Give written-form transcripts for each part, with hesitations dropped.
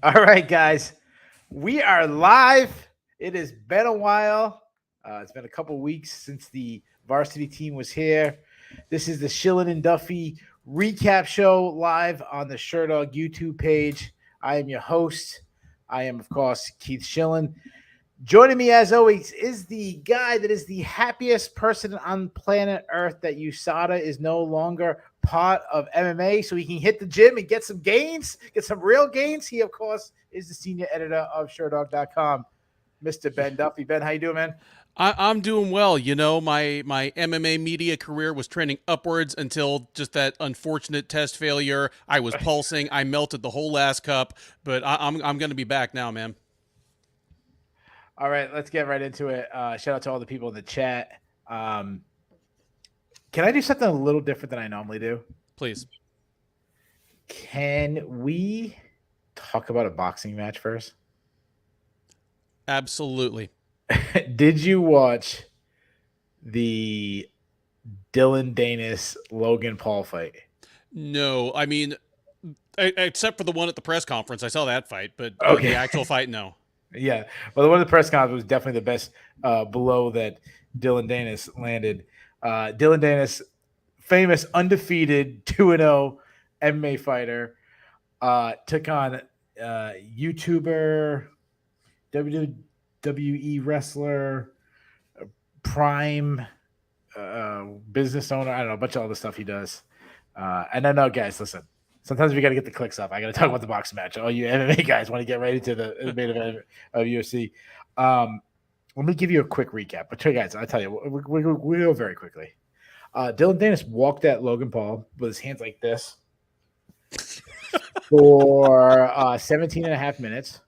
All right, guys, we are live. It has been a while. It's been a couple weeks since the varsity team was here. This is the Shillan and Duffy recap show live on the Sherdog YouTube page. I am your host. I am, of course, Keith Shillan. Joining me, as always, is the guy that is the happiest person on planet Earth that USADA is no longer part of MMA, so he can hit the gym and get some gains, get some real gains. He, of course, is the senior editor of Sherdog.com, Mr. Ben Duffy. Ben, how you doing, man? I'm doing well. You know, my MMA media career was trending upwards until just that unfortunate test failure. I was pulsing. I melted the whole last cup, but I'm going to be back now, man. All right, let's get right into it. Shout out to all the people in the chat. Um, can I do something a little different than I normally do? Please. Can we talk about a boxing match first? Absolutely. Did you watch the Dylan Danis Logan Paul fight? No, I mean, except for the one at the press conference, I saw that fight, but the Okay. actual fight, no. Yeah. Well, the one at the press conference was definitely the best blow that Dylan Danis landed. Dylan Danis, famous undefeated 2-0 MMA fighter, took on YouTuber, WWE wrestler, Prime business owner. I don't know, a bunch of all the stuff he does. And I know, guys, listen. Sometimes we got to get the clicks up. I got to talk about the boxing match. All you MMA guys want to get ready to the main event of UFC. Let me give you a quick recap. But guys, I'll tell you, we go very quickly. Dylan Danis walked at Logan Paul with his hands like this for 17 and a half minutes.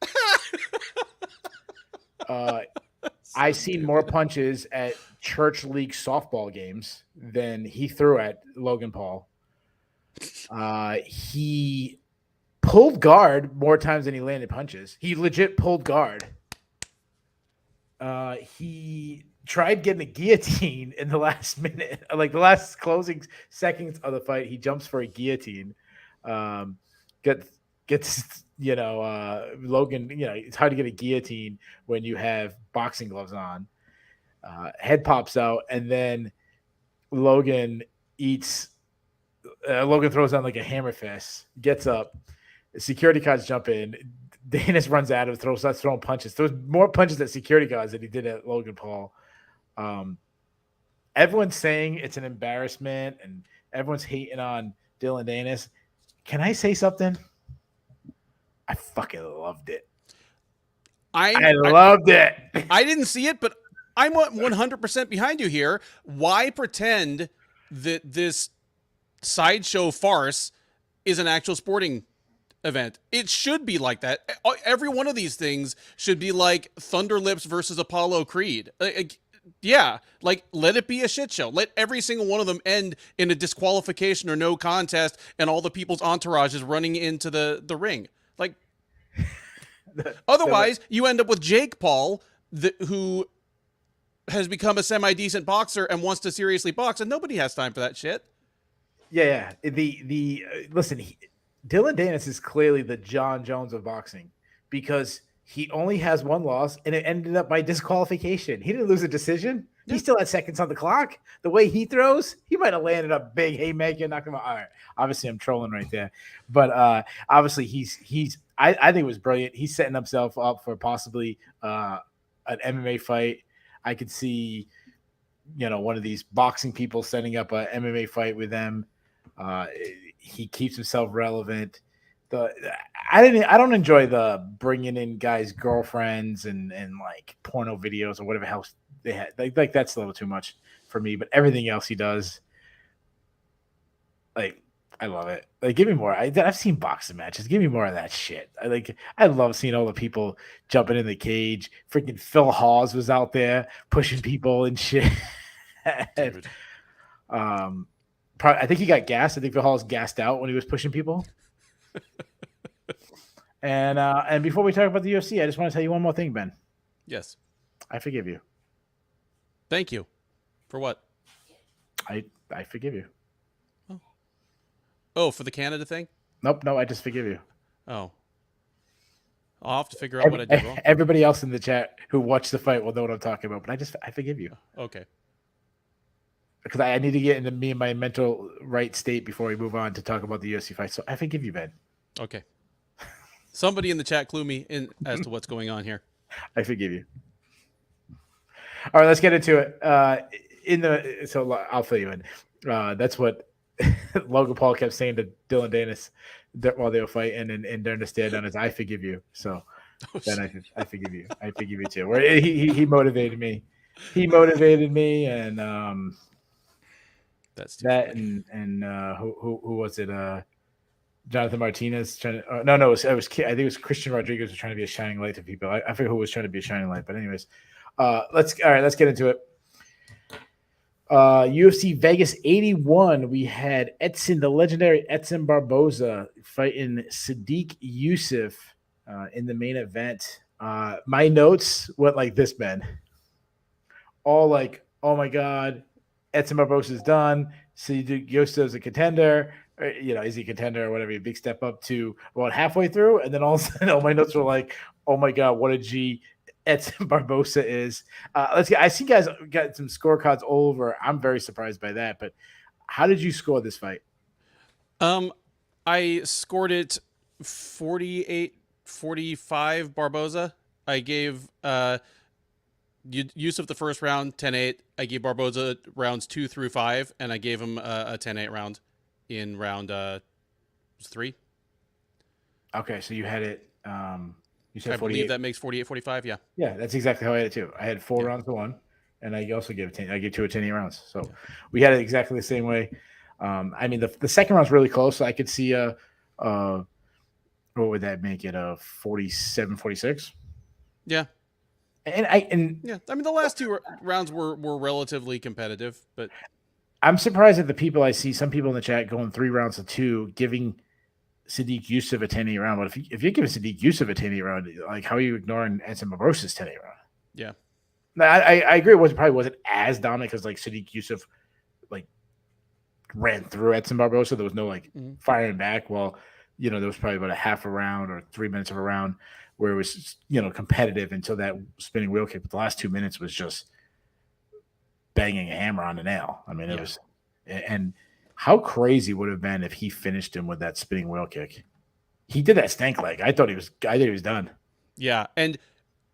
I've seen more punches at church league softball games than he threw at Logan Paul. He pulled guard more times than he landed punches. He legit pulled guard. He tried getting a guillotine in the last minute, like the last closing seconds of the fight. He jumps for a guillotine. Gets Logan. It's hard to get a guillotine when you have boxing gloves on. Head pops out, and then Logan eats. Logan throws down like a hammer fist, gets up. Security guards jump in. Danis runs at him, starts throwing punches. Throws more punches at security guards than he did at Logan Paul. Everyone's saying it's an embarrassment, and everyone's hating on Dylan Danis. Can I say something? I fucking loved it. I loved it. I didn't see it, but I'm 100% behind you here. Why pretend that this sideshow farce is an actual sporting event? It should be like that. Every one of these things should be like Thunder Lips versus Apollo Creed. Yeah, like let it be a shit show. Let every single one of them end in a disqualification or no contest, and all the people's entourages running into the ring. Like, otherwise, you end up with Jake Paul, who has become a semi-decent boxer and wants to seriously box, and nobody has time for that shit. Yeah. Listen, Dylan Danis is clearly the John Jones of boxing because he only has one loss, and it ended up by disqualification. He didn't lose a decision. He still had seconds on the clock. The way he throws, he might have landed a big haymaker, knocked him out. All right. Obviously, I'm trolling right there. But obviously, I think it was brilliant. He's setting himself up for possibly an MMA fight. I could see, one of these boxing people setting up an MMA fight with them. He keeps himself relevant. I don't enjoy the bringing in guys' girlfriends and like porno videos or whatever else they had. Like that's a little too much for me. But everything else he does, like I love it. Like give me more. I've seen boxing matches. Give me more of that shit. I love seeing all the people jumping in the cage. Freaking Phil Hawes was out there pushing people and shit. Dude. I think he got gassed. I think Phil Hawes gassed out when he was pushing people. And before we talk about the UFC, I just want to tell you one more thing, Ben. Yes. I forgive you. Thank you. For what? I forgive you. Oh, for the Canada thing? Nope, no, I just forgive you. Oh. I'll have to figure out what I did wrong. Everybody else in the chat who watched the fight will know what I'm talking about, but I forgive you. Okay. Because I need to get into me and my mental right state before we move on to talk about the UFC fight. So I forgive you, Ben. Okay. Somebody in the chat clue me in as to what's going on here. I forgive you. All right, let's get into it. So I'll fill you in. That's what Logan Paul kept saying to Dylan Danis while they were fighting, and during the stare down is, "I forgive you." So then I forgive you. I forgive you too. Where he motivated me. He motivated me, and That's that funny. and who was it? Jonathan Martinez trying to no, it was I think it was Christian Rodriguez was trying to be a shining light to people. I forget who was trying to be a shining light, but anyways, let's get into it. UFC Vegas 81. We had Edson, the legendary Edson Barboza, fighting Sodiq Yusuff in the main event. My notes went like this, man. All like, oh my god, Edson Barboza's done. Sodiq Yusuff's a contender. Is he a contender or whatever? A big step up to about halfway through, and then all of a sudden, all my notes were like, "Oh my god, what a G Edson Barboza is." I see guys got some scorecards all over. I'm very surprised by that. But how did you score this fight? I scored it 48-45 Barboza. I gave Yusuff the first round 10-8. I gave Barboza rounds 2 through 5, and I gave him a 10-8 round in round 3. Okay, so you had it. You said I 48. believe that makes 48-45. Yeah. Yeah, that's exactly how I had it too. I had 4 rounds to 1, and I also gave 10. I gave 2 10 rounds. So we had it exactly the same way. I mean, the second round's really close. So I could see what would that make it? 47-46. Yeah. I mean, the last 2 rounds were relatively competitive, but I'm surprised at the people I see. Some people in the chat going 3 rounds to 2, giving Sodiq Yusuff a 10-8 round. But if you're giving Sodiq Yusuff a 10-8 round, like, how are you ignoring Edson Barboza's 10-8 round? Yeah. Now, I agree. It probably wasn't as dominant because like Sodiq Yusuff like ran through Edson Barboza. There was no firing back. Well, there was probably about a half a round or 3 minutes of a round where it was competitive until that spinning wheel kick. But the last 2 minutes was just banging a hammer on the nail. I mean, it was, and how crazy would it have been if he finished him with that spinning wheel kick? He did that stank leg. I thought he was done. Yeah, and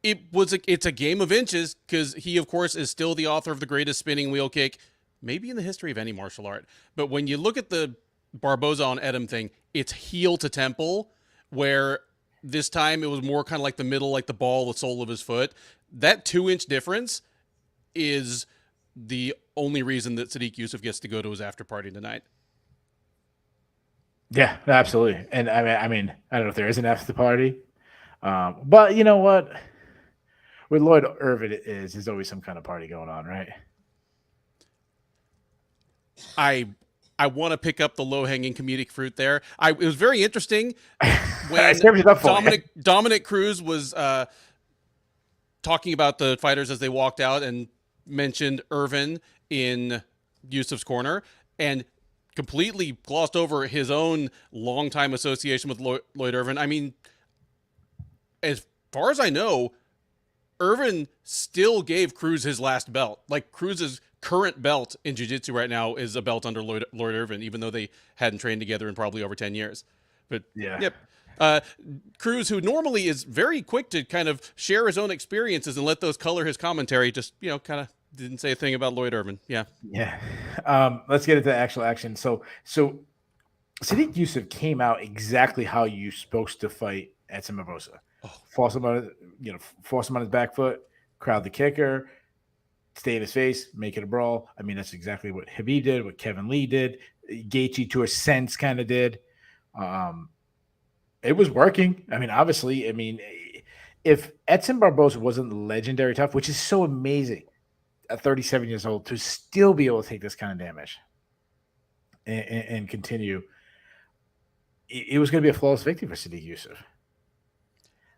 it's a game of inches because he, of course, is still the author of the greatest spinning wheel kick, maybe in the history of any martial art. But when you look at the Barboza on Edom thing, it's heel to temple, where this time it was more kind of like the middle, like the ball, the sole of his foot. That 2-inch difference is the only reason that Sodiq Yusuff gets to go to his after party tonight. Yeah, absolutely. And I mean, I don't know if there is an after party, but you know what? With Lloyd Irvin, there's always some kind of party going on, right? I want to pick up the low-hanging comedic fruit there. It was very interesting when Dominic Cruz was talking about the fighters as they walked out and mentioned Irvin in Yusuff's corner and completely glossed over his own longtime association with Lloyd Irvin. I mean, as far as I know, Irvin still gave Cruz his last belt. Like, Cruz's current belt in jiu-jitsu right now is a belt under Lloyd Irvin, even though they hadn't trained together in probably over 10 years. But yep. Cruz, who normally is very quick to kind of share his own experiences and let those color his commentary, just, kind of didn't say a thing about Lloyd Irvin. Yeah. Yeah. Let's get into actual action. So Sodiq Yusuff came out exactly how you're supposed to fight Edson Barboza. Force him on his back foot, crowd the kicker, stay in his face, make it a brawl. I mean, that's exactly what Habib did, what Kevin Lee did, Gaethje to a sense kind of did. It was working. I mean, obviously, if Edson Barboza wasn't legendary tough, which is so amazing at 37 years old to still be able to take this kind of damage and continue, it was going to be a flawless victory for Sodiq Yusuff.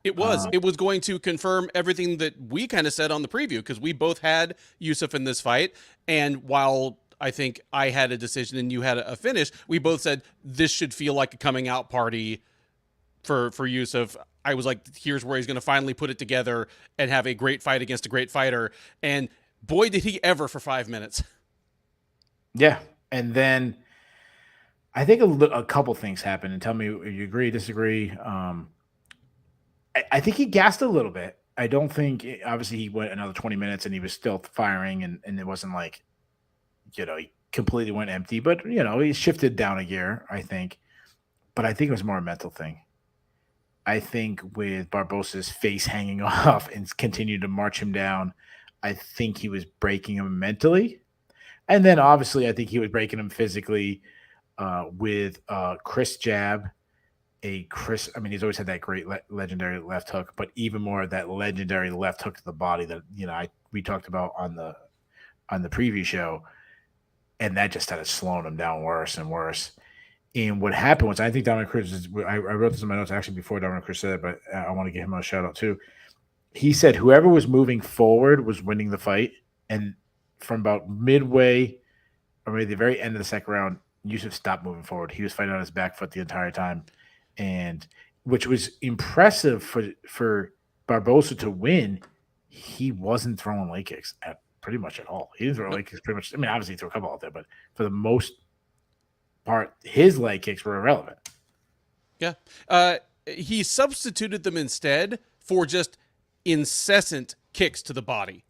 It was. It was going to confirm everything that we kind of said on the preview, because we both had Yusuff in this fight. And while I think I had a decision and you had a finish, we both said this should feel like a coming out party for Yusuff. I was like, here's where he's going to finally put it together and have a great fight against a great fighter. And boy, did he ever for 5 minutes. Yeah. And then I think a couple things happened, and tell me if you agree, disagree. I think he gassed a little bit. I don't think, obviously, he went another 20 minutes and he was still firing, and it wasn't like, he completely went empty, but, he shifted down a gear, I think. But I think it was more a mental thing. I think with Barboza's face hanging off and continued to march him down, I think he was breaking him mentally. And then, obviously, I think he was breaking him physically with Chris jab. He's always had that great legendary left hook, but even more that legendary left hook to the body that we talked about on the preview show, and that just started slowing him down worse and worse. And what happened was, I think Dominic Cruz I wrote this in my notes actually before Dominic Cruz said it, but I want to give him a shout out too. He said whoever was moving forward was winning the fight, and from about midway or maybe the very end of the second round, Yusuff stopped moving forward. He was fighting on his back foot the entire time. And which was impressive for Barboza to win. He wasn't throwing leg kicks pretty much at all. He didn't throw leg kicks pretty much. Obviously he threw a couple out there, but for the most part, his leg kicks were irrelevant. Yeah. He substituted them instead for just incessant kicks to the body.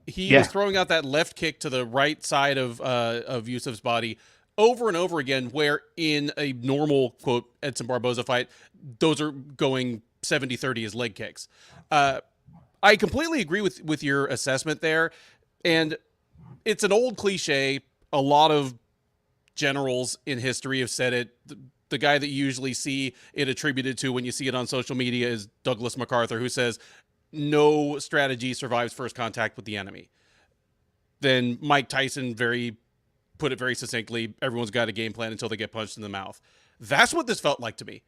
He was throwing out that left kick to the right side of Yusuff's body over and over again, where in a normal, quote, Edson Barboza fight, those are going 70-30 as leg kicks. I completely agree with your assessment there. And it's an old cliche. A lot of generals in history have said it. The guy that you usually see it attributed to when you see it on social media is Douglas MacArthur, who says, no strategy survives first contact with the enemy. Then Mike Tyson put it very succinctly, everyone's got a game plan until they get punched in the mouth. That's what this felt like to me.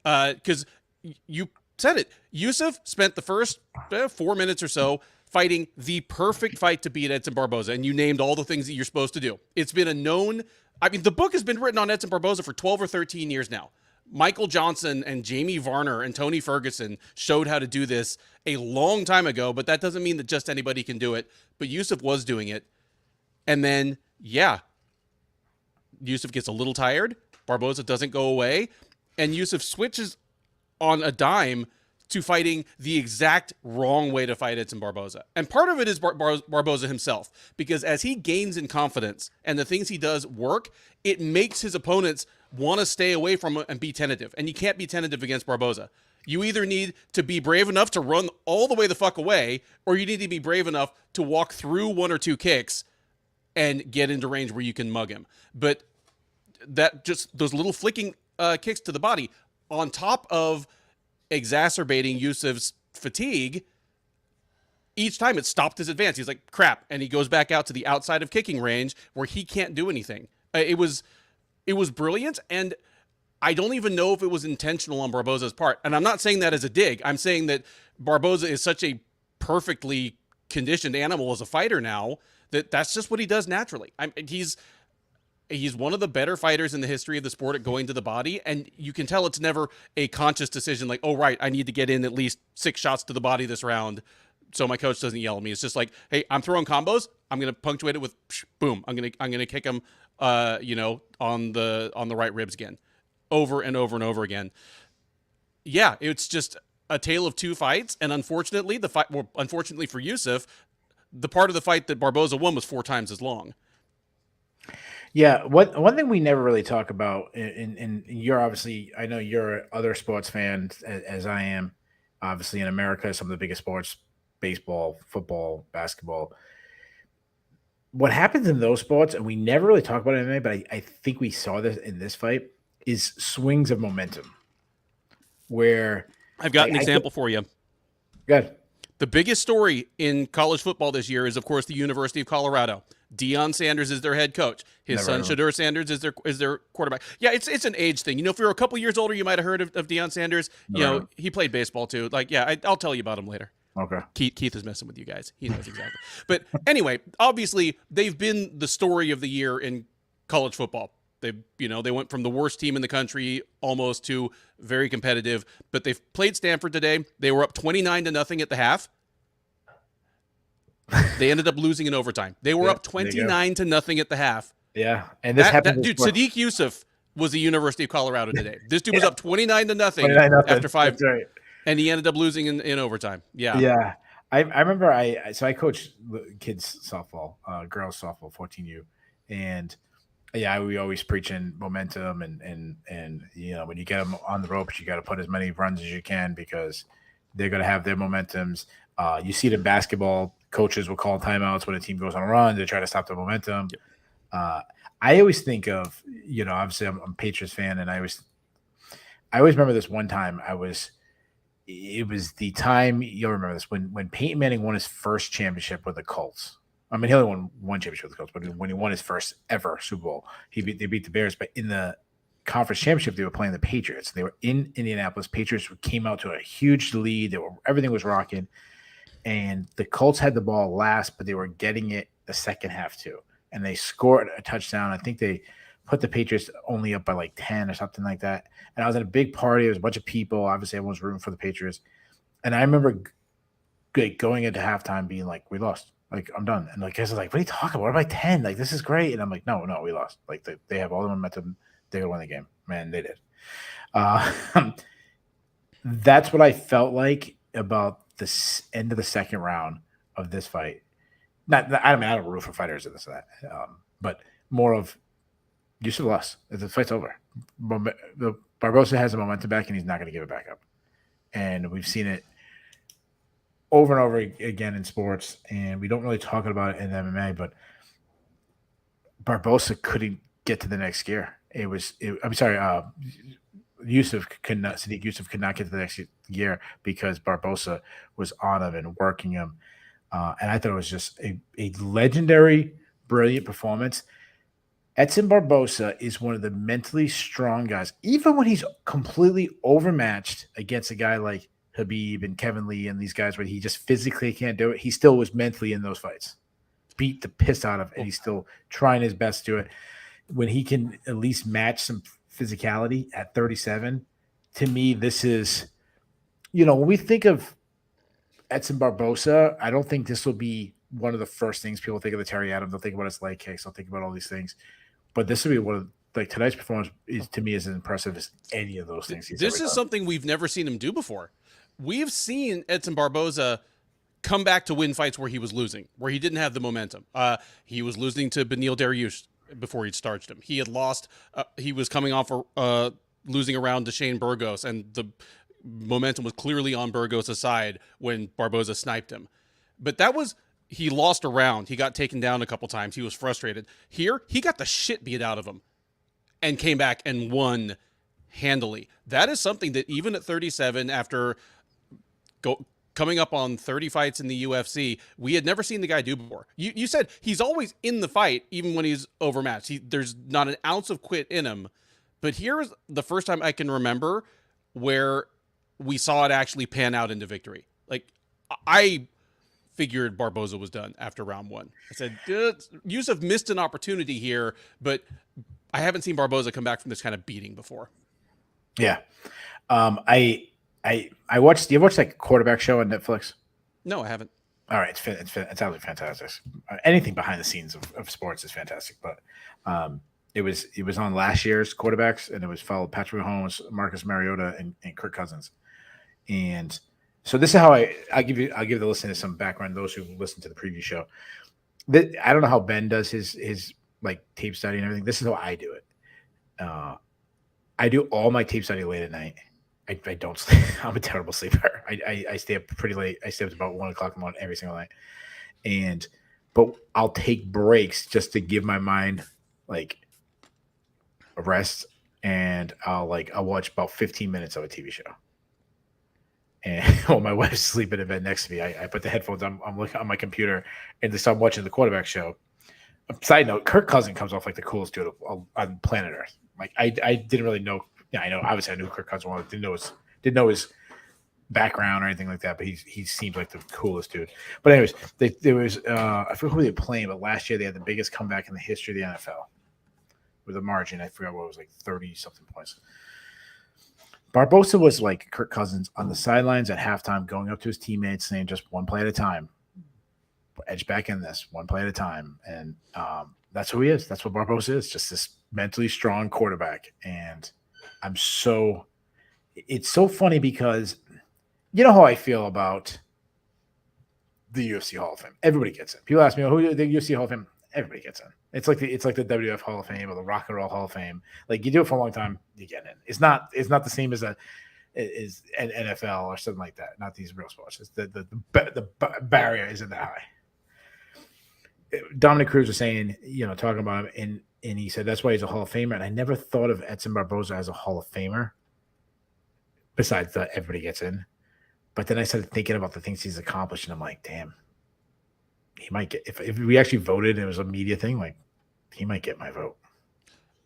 Because you said it. Yusuff spent the first 4 minutes or so fighting the perfect fight to beat Edson Barboza, and you named all the things that you're supposed to do. It's been the book has been written on Edson Barboza for 12 or 13 years now. Michael Johnson and Jamie Varner and Tony Ferguson showed how to do this a long time ago, but that doesn't mean that just anybody can do it. But Yusuff was doing it. And then, Yusuff gets a little tired. Barboza doesn't go away. And Yusuff switches on a dime to fighting the exact wrong way to fight Edson Barboza. And part of it is Barboza himself, because as he gains in confidence and the things he does work, it makes his opponents want to stay away from him and be tentative. And you can't be tentative against Barboza. You either need to be brave enough to run all the way the fuck away, or you need to be brave enough to walk through one or two kicks and get into range where you can mug him. But that just those little flicking kicks to the body on top of exacerbating Yusuff's fatigue, each time it stopped his advance. He's like, crap. And he goes back out to the outside of kicking range where he can't do anything. It was brilliant. And I don't even know if it was intentional on Barboza's part. And I'm not saying that as a dig. I'm saying that Barboza is such a perfectly conditioned animal as a fighter now that's just what he does naturally. He's one of the better fighters in the history of the sport at going to the body, and you can tell it's never a conscious decision like, oh, right, I need to get in at least 6 shots to the body this round so my coach doesn't yell at me. It's just like, hey, I'm throwing combos. I'm going to punctuate it with boom. I'm going to kick him on the right ribs again, over and over and over again. Yeah, it's just a tale of two fights, and unfortunately for Yusuff, the part of the fight that Barboza won was 4 times as long. Yeah, one thing we never really talk about, and you're obviously, I know you're other sports fans as I am, obviously in America, some of the biggest sports, baseball, football, basketball. What happens in those sports, and we never really talk about MMA, but I think we saw this in this fight, is swings of momentum. Where I've got an example for you. Good. The biggest story in college football this year is, of course, the University of Colorado. Deion Sanders is their head coach. His son, Shedeur Sanders, is their quarterback. Yeah, it's an age thing. If you're a couple years older, you might have heard of Deion Sanders. He played baseball too. I'll tell you about him later. Okay. Keith is messing with you guys. He knows exactly. But anyway, obviously, they've been the story of the year in college football. They went from the worst team in the country almost to very competitive, but they've played Stanford today. They were up 29-0 at the half. They ended up losing in overtime. They were up 29-0 at the half. Yeah, and this happened. Dude, Sodiq Yusuff was the University of Colorado today. This dude was up 29-0 after 5, That's right. and he ended up losing in overtime. Yeah. I remember I coached kids softball, girls softball, 14U, and we always preaching momentum and when you get them on the ropes, you got to put as many runs as you can because they're going to have their momentums. You see it in basketball. Coaches will call timeouts when a team goes on a run to try to stop the momentum. Yep. I always think of, obviously I'm a Patriots fan, and I always remember this one time it was the time, you'll remember this, when Peyton Manning won his first championship with the Colts. I mean, he only won one championship with the Colts, but when he won his first ever Super Bowl, they beat the Bears. But in the conference championship, they were playing the Patriots. They were in Indianapolis. Patriots came out to a huge lead. Everything was rocking. And the Colts had the ball last, but they were getting it the second half too. And they scored a touchdown. I think they put the Patriots only up by like 10 or something like that. And I was at a big party. There was a bunch of people. Obviously, everyone was rooting for the Patriots. And I remember going into halftime being like, we lost. Like, I'm done. And like, guys are like, what are you talking about? We're by 10. Like, this is great. And I'm like, no, we lost. Like, they have all the momentum. They're going to win the game. Man, they did. That's what I felt like about the end of the second round of this fight. I don't root for fighters in this or that, but more of Yusuff lost. The fight's over. Barboza has the momentum back, and he's not going to give it back up. And we've seen it over and over again in sports, and we don't really talk about it in MMA, but Barboza couldn't get to the next gear. Sodiq Yusuff could not get to the next gear because Barboza was on him and working him. And I thought it was just a legendary, brilliant performance. Edson Barboza is one of the mentally strong guys. Even when he's completely overmatched against a guy like Khabib and Kevin Lee and these guys where he just physically can't do it, he still was mentally in those fights. Beat the piss out of, and he's still trying his best to do it. When he can at least match some physicality at 37, to me, this is, when we think of Edson Barboza, I don't think this will be one of the first things people think of the Terry Adams. They'll think about his leg kicks. They'll think about all these things. But this will be one of tonight's performance is to me as impressive as any of those things. This is something we've never seen him do before. We've seen Edson Barboza come back to win fights where he was losing, where he didn't have the momentum. He was losing to Beneil Dariush before he'd starched him. He had lost. He was coming off losing around to Shane Burgos, and the momentum was clearly on Burgos' side when Barboza sniped him. But he lost a round. He got taken down a couple times. He was frustrated. Here, he got the shit beat out of him and came back and won handily. That is something that even at 37, after coming up on 30 fights in the UFC, we had never seen the guy do before. You said he's always in the fight, even when he's overmatched. There's not an ounce of quit in him. But here's the first time I can remember where we saw it actually pan out into victory. Like, I figured Barboza was done after round one. I said, Yusuff missed an opportunity here, but I haven't seen Barboza come back from this kind of beating before. Yeah. I watched. Do you watch like Quarterback Show on Netflix? No, I haven't. All right, it's absolutely fantastic. Anything behind the scenes of sports is fantastic, but it was on last year's quarterbacks, and it was followed Patrick Mahomes, Marcus Mariota, and Kirk Cousins. And so this is how I'll give the listeners some background. Those who listen to the preview show, I don't know how Ben does his like tape study and everything. This is how I do it. I do all my tape study late at night. I don't sleep. I'm a terrible sleeper. I stay up pretty late. I stay up to about 1:00 in the morning every single night. But I'll take breaks just to give my mind like a rest, and I'll watch about 15 minutes of a TV show. And while my wife's sleeping in bed next to me, I put the headphones on. I'm looking on my computer, and I'm watching the Quarterback Show. Side note: Kirk Cousins comes off like the coolest dude on planet Earth. Like I didn't really know. Yeah, I know. Obviously, I knew who Kirk Cousins was. Didn't know his background or anything like that. But he seemed like the coolest dude. But anyways, there was I forget who they were playing, but last year they had the biggest comeback in the history of the NFL. It with a margin. I forgot what it was, like 30 something points. Barboza was like Kirk Cousins on the sidelines at halftime, going up to his teammates saying just one play at a time. Edge back in this, one play at a time. And that's who he is. That's what Barboza is, just this mentally strong quarterback. And it's so funny because you know how I feel about the UFC Hall of Fame. Everybody gets in. People ask me, who the UFC Hall of Fame? Everybody gets in. It's like the WWF Hall of Fame or the Rock and Roll Hall of Fame. Like you do it for a long time, you get in. It's not the same as an NFL or something like that. Not these real sports. It's the barrier isn't that high. Dominic Cruz was saying, talking about him, and he said that's why he's a Hall of Famer. And I never thought of Edson Barboza as a Hall of Famer. Besides that, everybody gets in. But then I started thinking about the things he's accomplished, and I'm like, damn, he might get, if we actually voted and it was a media thing, like he might get my vote.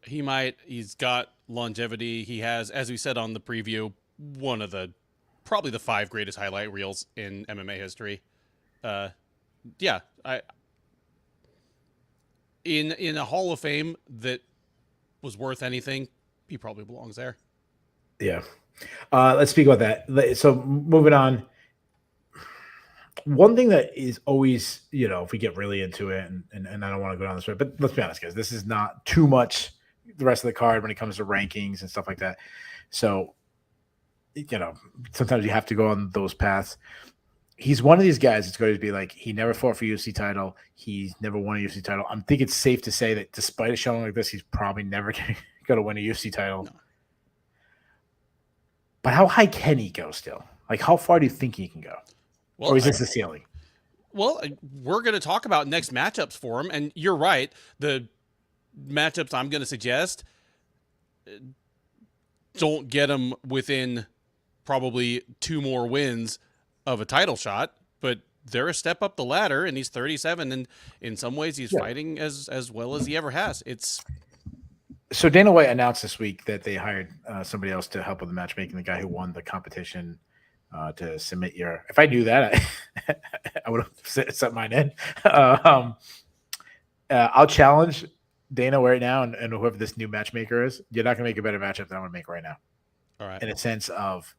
He might. He's got longevity. He has, as we said on the preview, one of probably the 5 greatest highlight reels in MMA history. Yeah, in a Hall of Fame that was worth anything, he probably belongs there. Yeah. Let's speak about that. So moving on, one thing that is always, if we get really into it, and I don't want to go down this way, but let's be honest, guys, this is not too much the rest of the card when it comes to rankings and stuff like that. So, sometimes you have to go on those paths. He's one of these guys that's going to be like, he never fought for a UFC title. He's never won a UFC title. I think it's safe to say that despite a showing like this, he's probably never going to win a UFC title. No. But how high can he go still? Like, how far do you think he can go? Well, or is this the ceiling? Well, we're going to talk about next matchups for him. And you're right. The matchups I'm going to suggest don't get him within probably 2 more wins of a title shot, but they're a step up the ladder, and he's 37, and in some ways he's fighting as well as he ever has. So Dana White announced this week that they hired somebody else to help with the matchmaking, the guy who won the competition to submit your – if I knew that, I would have set mine in. I'll challenge Dana right now and whoever this new matchmaker is. You're not going to make a better matchup than I'm going to make right now. All right. In a sense of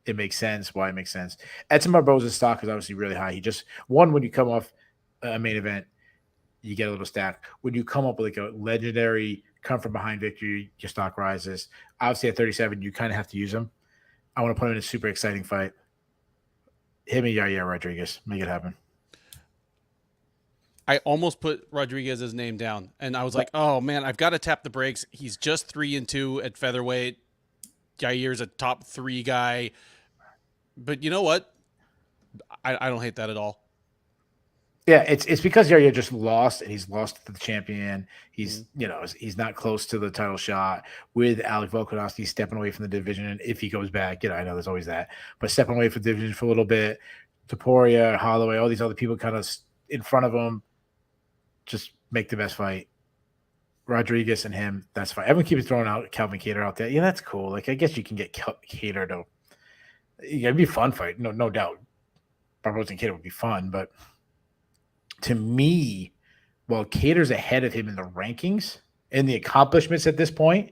it makes sense, why it makes sense. Edson Barboza's stock is obviously really high. He just – one, when you come off a main event, you get a little stack. When you come up with like a legendary – come from behind victory, your stock rises. Obviously, at 37, you kind of have to use him. I want to put him in a super exciting fight. Hit me, Yair Rodriguez. Make it happen. I almost put Rodriguez's name down, and I was like, oh, man, I've got to tap the brakes. He's just 3-2 at featherweight. Yair's a top 3 guy. But you know what? I don't hate that at all. Yeah, it's because Yair just lost, and he's lost to the champion. He's he's not close to the title shot with Alec Volkanovski stepping away from the division. And if he goes back, I know there's always that, but stepping away from the division for a little bit. Topuria, Holloway, all these other people kind of in front of him. Just make the best fight. Rodriguez and him, that's fine. Everyone keeps throwing out Calvin Kattar out there. Yeah, that's cool. Like I guess you can get Kattar to. Yeah, it'd be a fun fight, no doubt. Barboza and Kattar would be fun, but. To me, while Kattar's ahead of him in the rankings and the accomplishments at this point,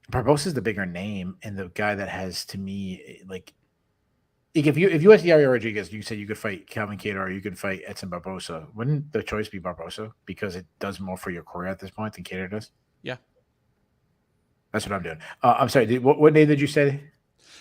Barboza's the bigger name and the guy that has, to me, like if you asked Yair Rodriguez, you said you could fight Calvin Kattar or you could fight Edson Barboza. Wouldn't the choice be Barboza because it does more for your career at this point than Kattar does? Yeah, that's what I'm doing. I'm sorry. What name did you say?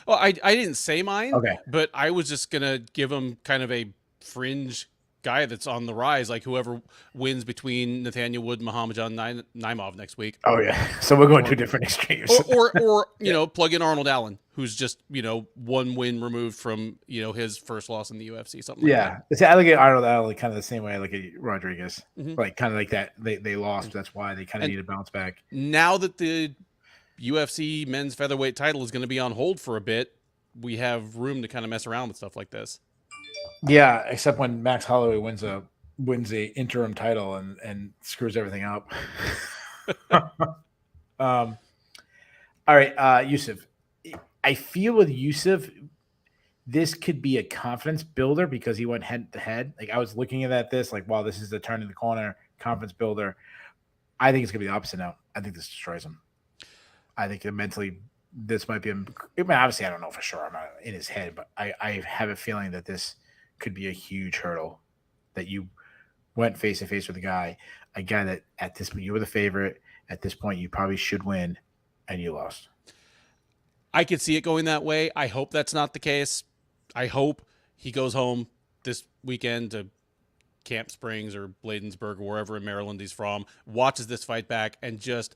Well, I didn't say mine. Okay, but I was just gonna give him kind of a fringe guy that's on the rise, like whoever wins between Nathaniel Wood and Muhammadjan Naimov next week. Oh yeah, so we're going 2 different extremes. or plug in Arnold Allen, who's just 1 win removed from his first loss in the UFC, something like that. Yeah, see, I look at Arnold Allen kind of the same way I look at Rodriguez, like kind of like that. They lost, that's why they kind of need to bounce back. Now that the UFC men's featherweight title is going to be on hold for a bit, we have room to kind of mess around with stuff like this. Yeah, except when Max Holloway wins a interim title and screws everything up. All right, Yusuff. I feel with Yusuff, this could be a confidence builder because he went head to head. Like I was looking at this, like, wow, this is the turn in the corner, confidence builder. I think it's gonna be the opposite now. I think this destroys him. I think mentally, this might be. I mean, obviously, I don't know for sure. I'm not in his head, but I have a feeling that this could be a huge hurdle. That you went face to face with a guy that at this point you were the favorite. At this point, you probably should win, and you lost. I could see it going that way. I hope that's not the case. I hope he goes home this weekend to Camp Springs or Bladensburg or wherever in Maryland he's from, watches this fight back, and just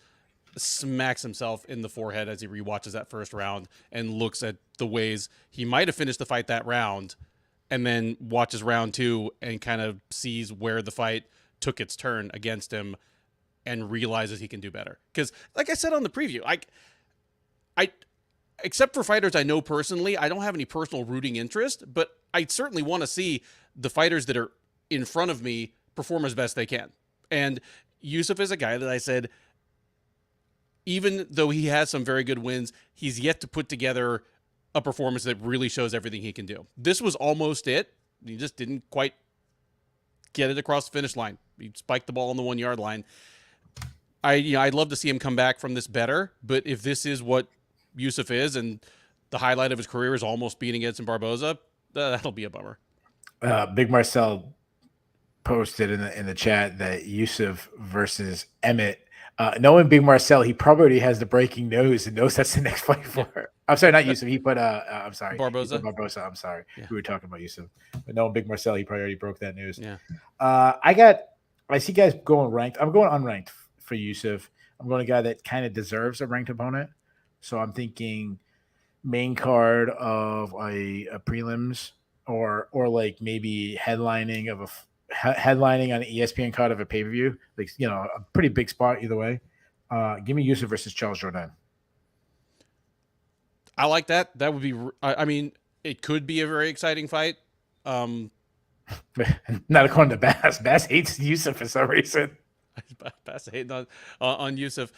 smacks himself in the forehead as he rewatches that first round and looks at the ways he might have finished the fight that round, and then watches round 2 and kind of sees where the fight took its turn against him and realizes he can do better. Because, like I said on the preview, I except for fighters I know personally, I don't have any personal rooting interest, but I certainly want to see the fighters that are in front of me perform as best they can. And Yusuff is a guy that I said, even though he has some very good wins, he's yet to put together a performance that really shows everything he can do. This was almost it. He just didn't quite get it across the finish line. He spiked the ball on the 1 yard line. I'd love to see him come back from this better, but if this is what Yusuff is, and the highlight of his career is almost beating Edson Barboza, that'll be a bummer. Big Marcel posted in the chat that Yusuff versus Emmett. Knowing Big Marcel, he probably already has the breaking news and knows that's the next fight for her. I'm sorry, not Yusuff. He put I'm sorry, Barboza. Barboza. I'm sorry. Yeah. We were talking about Yusuff, but knowing Big Marcel, he probably already broke that news. Yeah. I see guys going ranked. I'm going unranked for Yusuff. I'm going a guy that kind of deserves a ranked opponent. So I'm thinking main card of a prelims or like maybe headlining on an ESPN card of a pay-per-view, like, a pretty big spot either way. Give me Yusuff versus Charles Jourdain. I like that. That would be, I mean, it could be a very exciting fight. Not according to Bass. Bass hates Yusuff for some reason. Bass hating on Yusuff.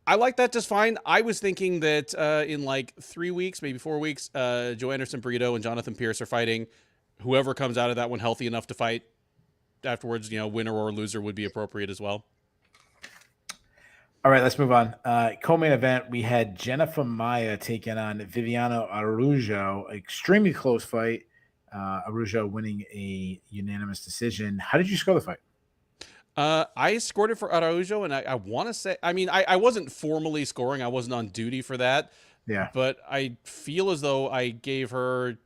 I like that just fine. I was thinking that in like 3 weeks, maybe 4 weeks, Joe Anderson Brito and Jonathan Pierce are fighting. Whoever comes out of that one healthy enough to fight afterwards, winner or loser would be appropriate as well. All right, let's move on. Co-main event, we had Jennifer Maia taking on Viviana Araújo. Extremely close fight. Araújo winning a unanimous decision. How did you score the fight? I scored it for Araújo, and I want to say, I wasn't formally scoring. I wasn't on duty for that. Yeah. But I feel as though I gave her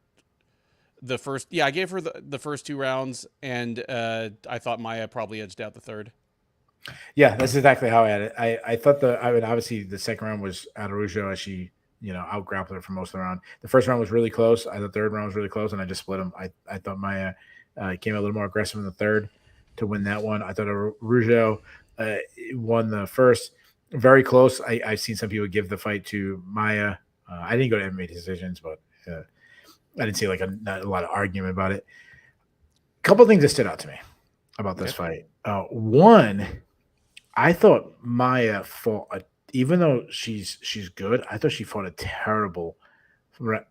the first. Yeah, I gave her the first 2 rounds, and I thought Maia probably edged out the third. Yeah, that's exactly how I had it. I thought obviously the second round was Araújo as she, out grappled her for most of the round. The first round was really close. I thought the third round was really close, and I just split them. I thought Maia came a little more aggressive in the third to win that one. I thought Araújo won the first. Very close. I've seen some people give the fight to Maia. I didn't go to MMA decisions, but I didn't see like not a lot of argument about it. A couple of things that stood out to me about this fight. One, I thought Maia fought, even though she's good, I thought she fought a terrible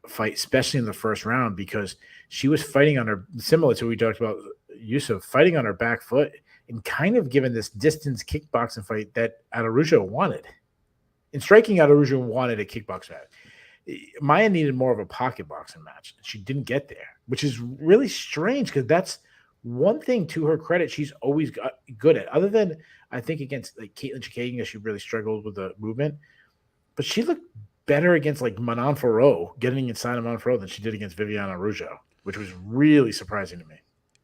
fight, especially in the first round, because she was fighting on her, similar to what we talked about Yusuff, fighting on her back foot and kind of given this distance kickboxing fight that Araújo wanted. In striking, Araújo wanted a kickbox match. Maia needed more of a pocket boxing match. She didn't get there, which is really strange because that's one thing to her credit she's always got good at. Other than, I think, against like Caitlin Chikagian, she really struggled with the movement. But she looked better against like Manon Farrow, getting inside of Manon Farrow, than she did against Viviana Araújo, which was really surprising to me.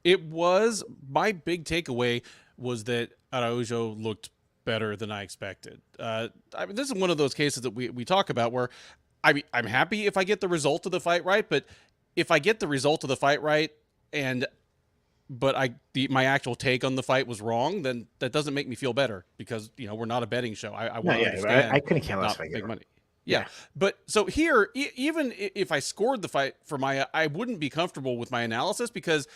It was. My big takeaway was that Araújo looked better than I expected. This is one of those cases that we talk about where I'm happy if I get the result of the fight right, but if I get the result of the fight right but my actual take on the fight was wrong, then that doesn't make me feel better because we're not a betting show. I want to understand. I couldn't care less. Big money. Yeah. But so here, even if I scored the fight for Maia, I wouldn't be comfortable with my analysis because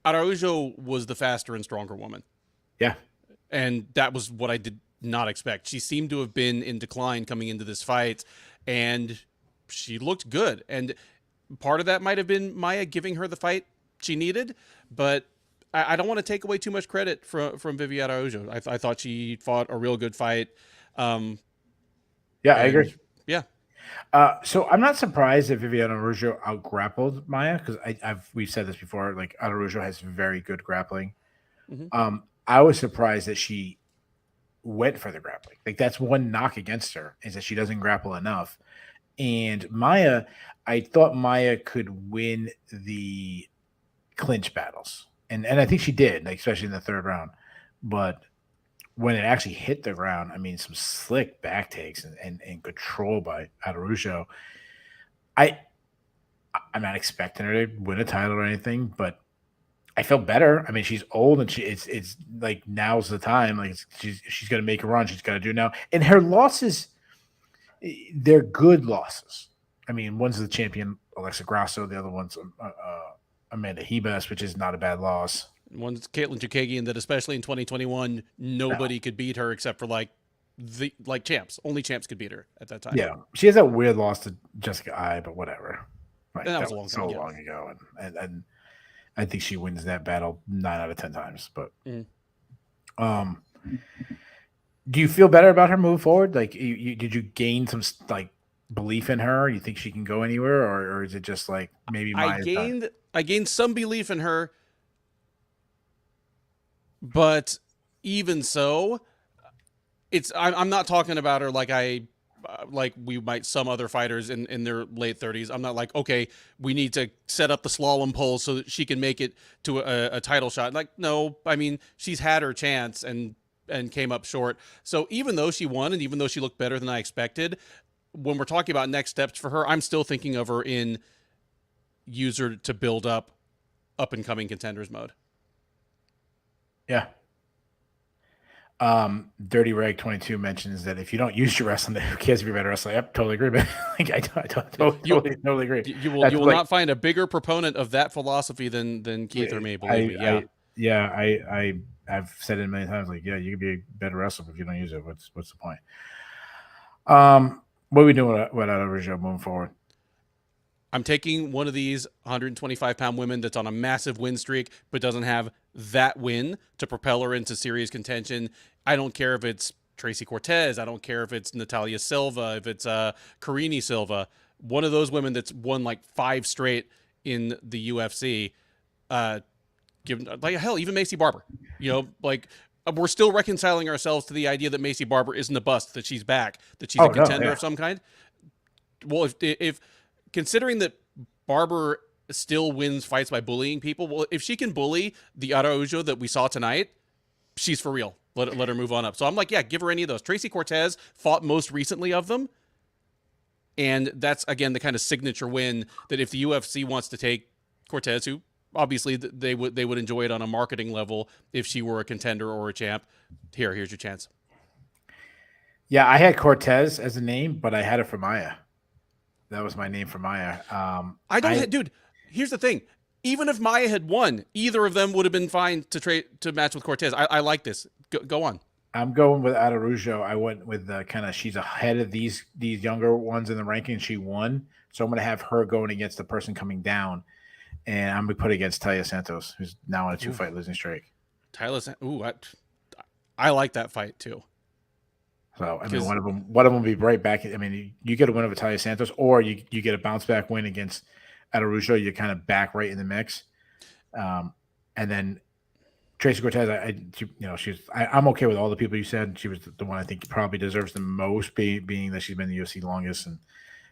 Araújo was the faster and stronger woman. Yeah. And that was what I did not expect. She seemed to have been in decline coming into this fight, and she looked good. And part of that might have been Maia giving her the fight she needed, but I don't want to take away too much credit from Viviane Araújo. I thought she fought a real good fight. Yeah, I agree. Yeah. So I'm not surprised that Viviane Araújo out-grappled Maya because we've said this before. Like Araújo has very good grappling. Mm-hmm. I was surprised that she went for the grappling. Like that's one knock against her is that she doesn't grapple enough. And Maya, I thought Maya could win the clinch battles, and I think she did, like especially in the third round. But when it actually hit the ground, I mean, some slick back takes and control by Araújo. I'm not expecting her to win a title or anything, but I feel better. I mean, she's old and it's like now's the time. Like she's gonna make a run. She's got to do it now. And her losses, they're good losses. I mean, one's the champion Alexa Grasso, the other one's Amanda Hebes, which is not a bad loss. One's Caitlin Chukagian, that especially in 2021, nobody could beat her except for like champs. Only champs could beat her at that time. Yeah, she has that weird loss to Jessica Ai, but whatever. Like, that was a long time long ago, and I think she wins that battle 9 out of 10 times. But do you feel better about her moving forward? Like, did you gain some like belief in her? You think she can go anywhere, or is it just like maybe I gained some belief in her, but even so, I'm not talking about her like we might some other fighters in their late 30s. I'm not like, okay, we need to set up the slalom pole so that she can make it to a title shot. Like, no, I mean, she's had her chance and came up short. So even though she won and even though she looked better than I expected, when we're talking about next steps for her, I'm still thinking of her in user to build up and coming contenders mode. Yeah. Dirty Rag 22 mentions that if you don't use your wrestling, who cares if you're better wrestler? Yep, totally agree. But like, I totally agree. You will not find a bigger proponent of that philosophy than Keith or me. Believe me. I've said it many times. Like, yeah, you could be a better wrestler if you don't use it. What's the point? What are we doing with Araújo moving forward? I'm taking one of these 125-pound women that's on a massive win streak, but doesn't have that win to propel her into serious contention. I don't care if it's Tracy Cortez. I don't care if it's Natalia Silva, if it's Karine Silva. One of those women that's won like 5 straight in the UFC. Even Macy Barber. You know, like we're still reconciling ourselves to the idea that Macy Barber isn't a bust, that she's back, that she's a contender of some kind. Well, if considering that Barber still wins fights by bullying people, well, if she can bully the Araújo that we saw tonight, she's for real. Let her move on up. So I'm like, yeah, give her any of those. Tracy Cortez fought most recently of them, and that's again the kind of signature win that if the UFC wants to take Cortez, who obviously they would enjoy it on a marketing level if she were a contender or a champ. Here's your chance. Yeah, I had Cortez as a name, but I had it for Maya. That was my name for Maya. Dude, here's the thing. Even if Maya had won, either of them would have been fine to match with Cortez. I like this. Go on. I'm going with Araújo. I went with the kind of she's ahead of these younger ones in the ranking. She won, so I'm going to have her going against the person coming down, and I'm going to put it against Taila Santos, who's now on a 2-fight losing streak. I like that fight too. So I mean, one of them will be right back. I mean, you get a win over Taila Santos, or you get a bounce back win against Araújo. You're kind of back right in the mix, and then Tracy Cortez. I'm okay with all the people you said. She was the one I think probably deserves the most, being that she's been in the UFC longest,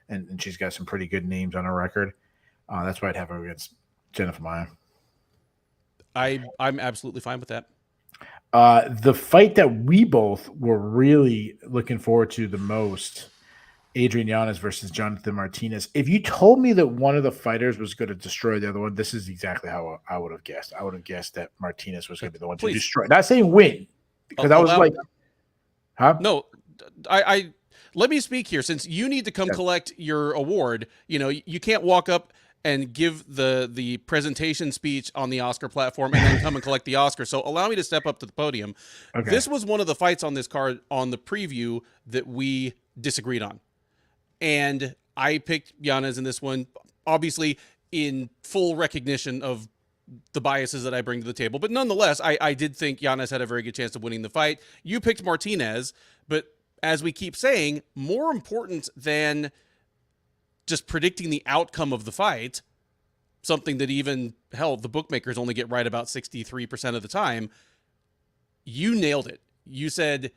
and she's got some pretty good names on her record. That's why I'd have her against Jennifer Maia. I'm absolutely fine with that. The fight that we both were really looking forward to the most, Adrian Yanez versus Jonathan Martinez. If you told me that one of the fighters was going to destroy the other one, this is exactly how I would have guessed. I would have guessed that Martinez was going to be the one to destroy. Not saying win, because I was like, huh? No, I let me speak here, since you need to come collect your award. You know, you can't walk up and give the presentation speech on the Oscar platform and then come and collect the Oscar. So allow me to step up to the podium. Okay. This was one of the fights on this card on the preview that we disagreed on. And I picked Yanez in this one, obviously in full recognition of the biases that I bring to the table. But nonetheless, I did think Giannis had a very good chance of winning the fight. You picked Martinez, but as we keep saying, more important than just predicting the outcome of the fight, something that even, hell, the bookmakers only get right about 63% of the time, you nailed it. You said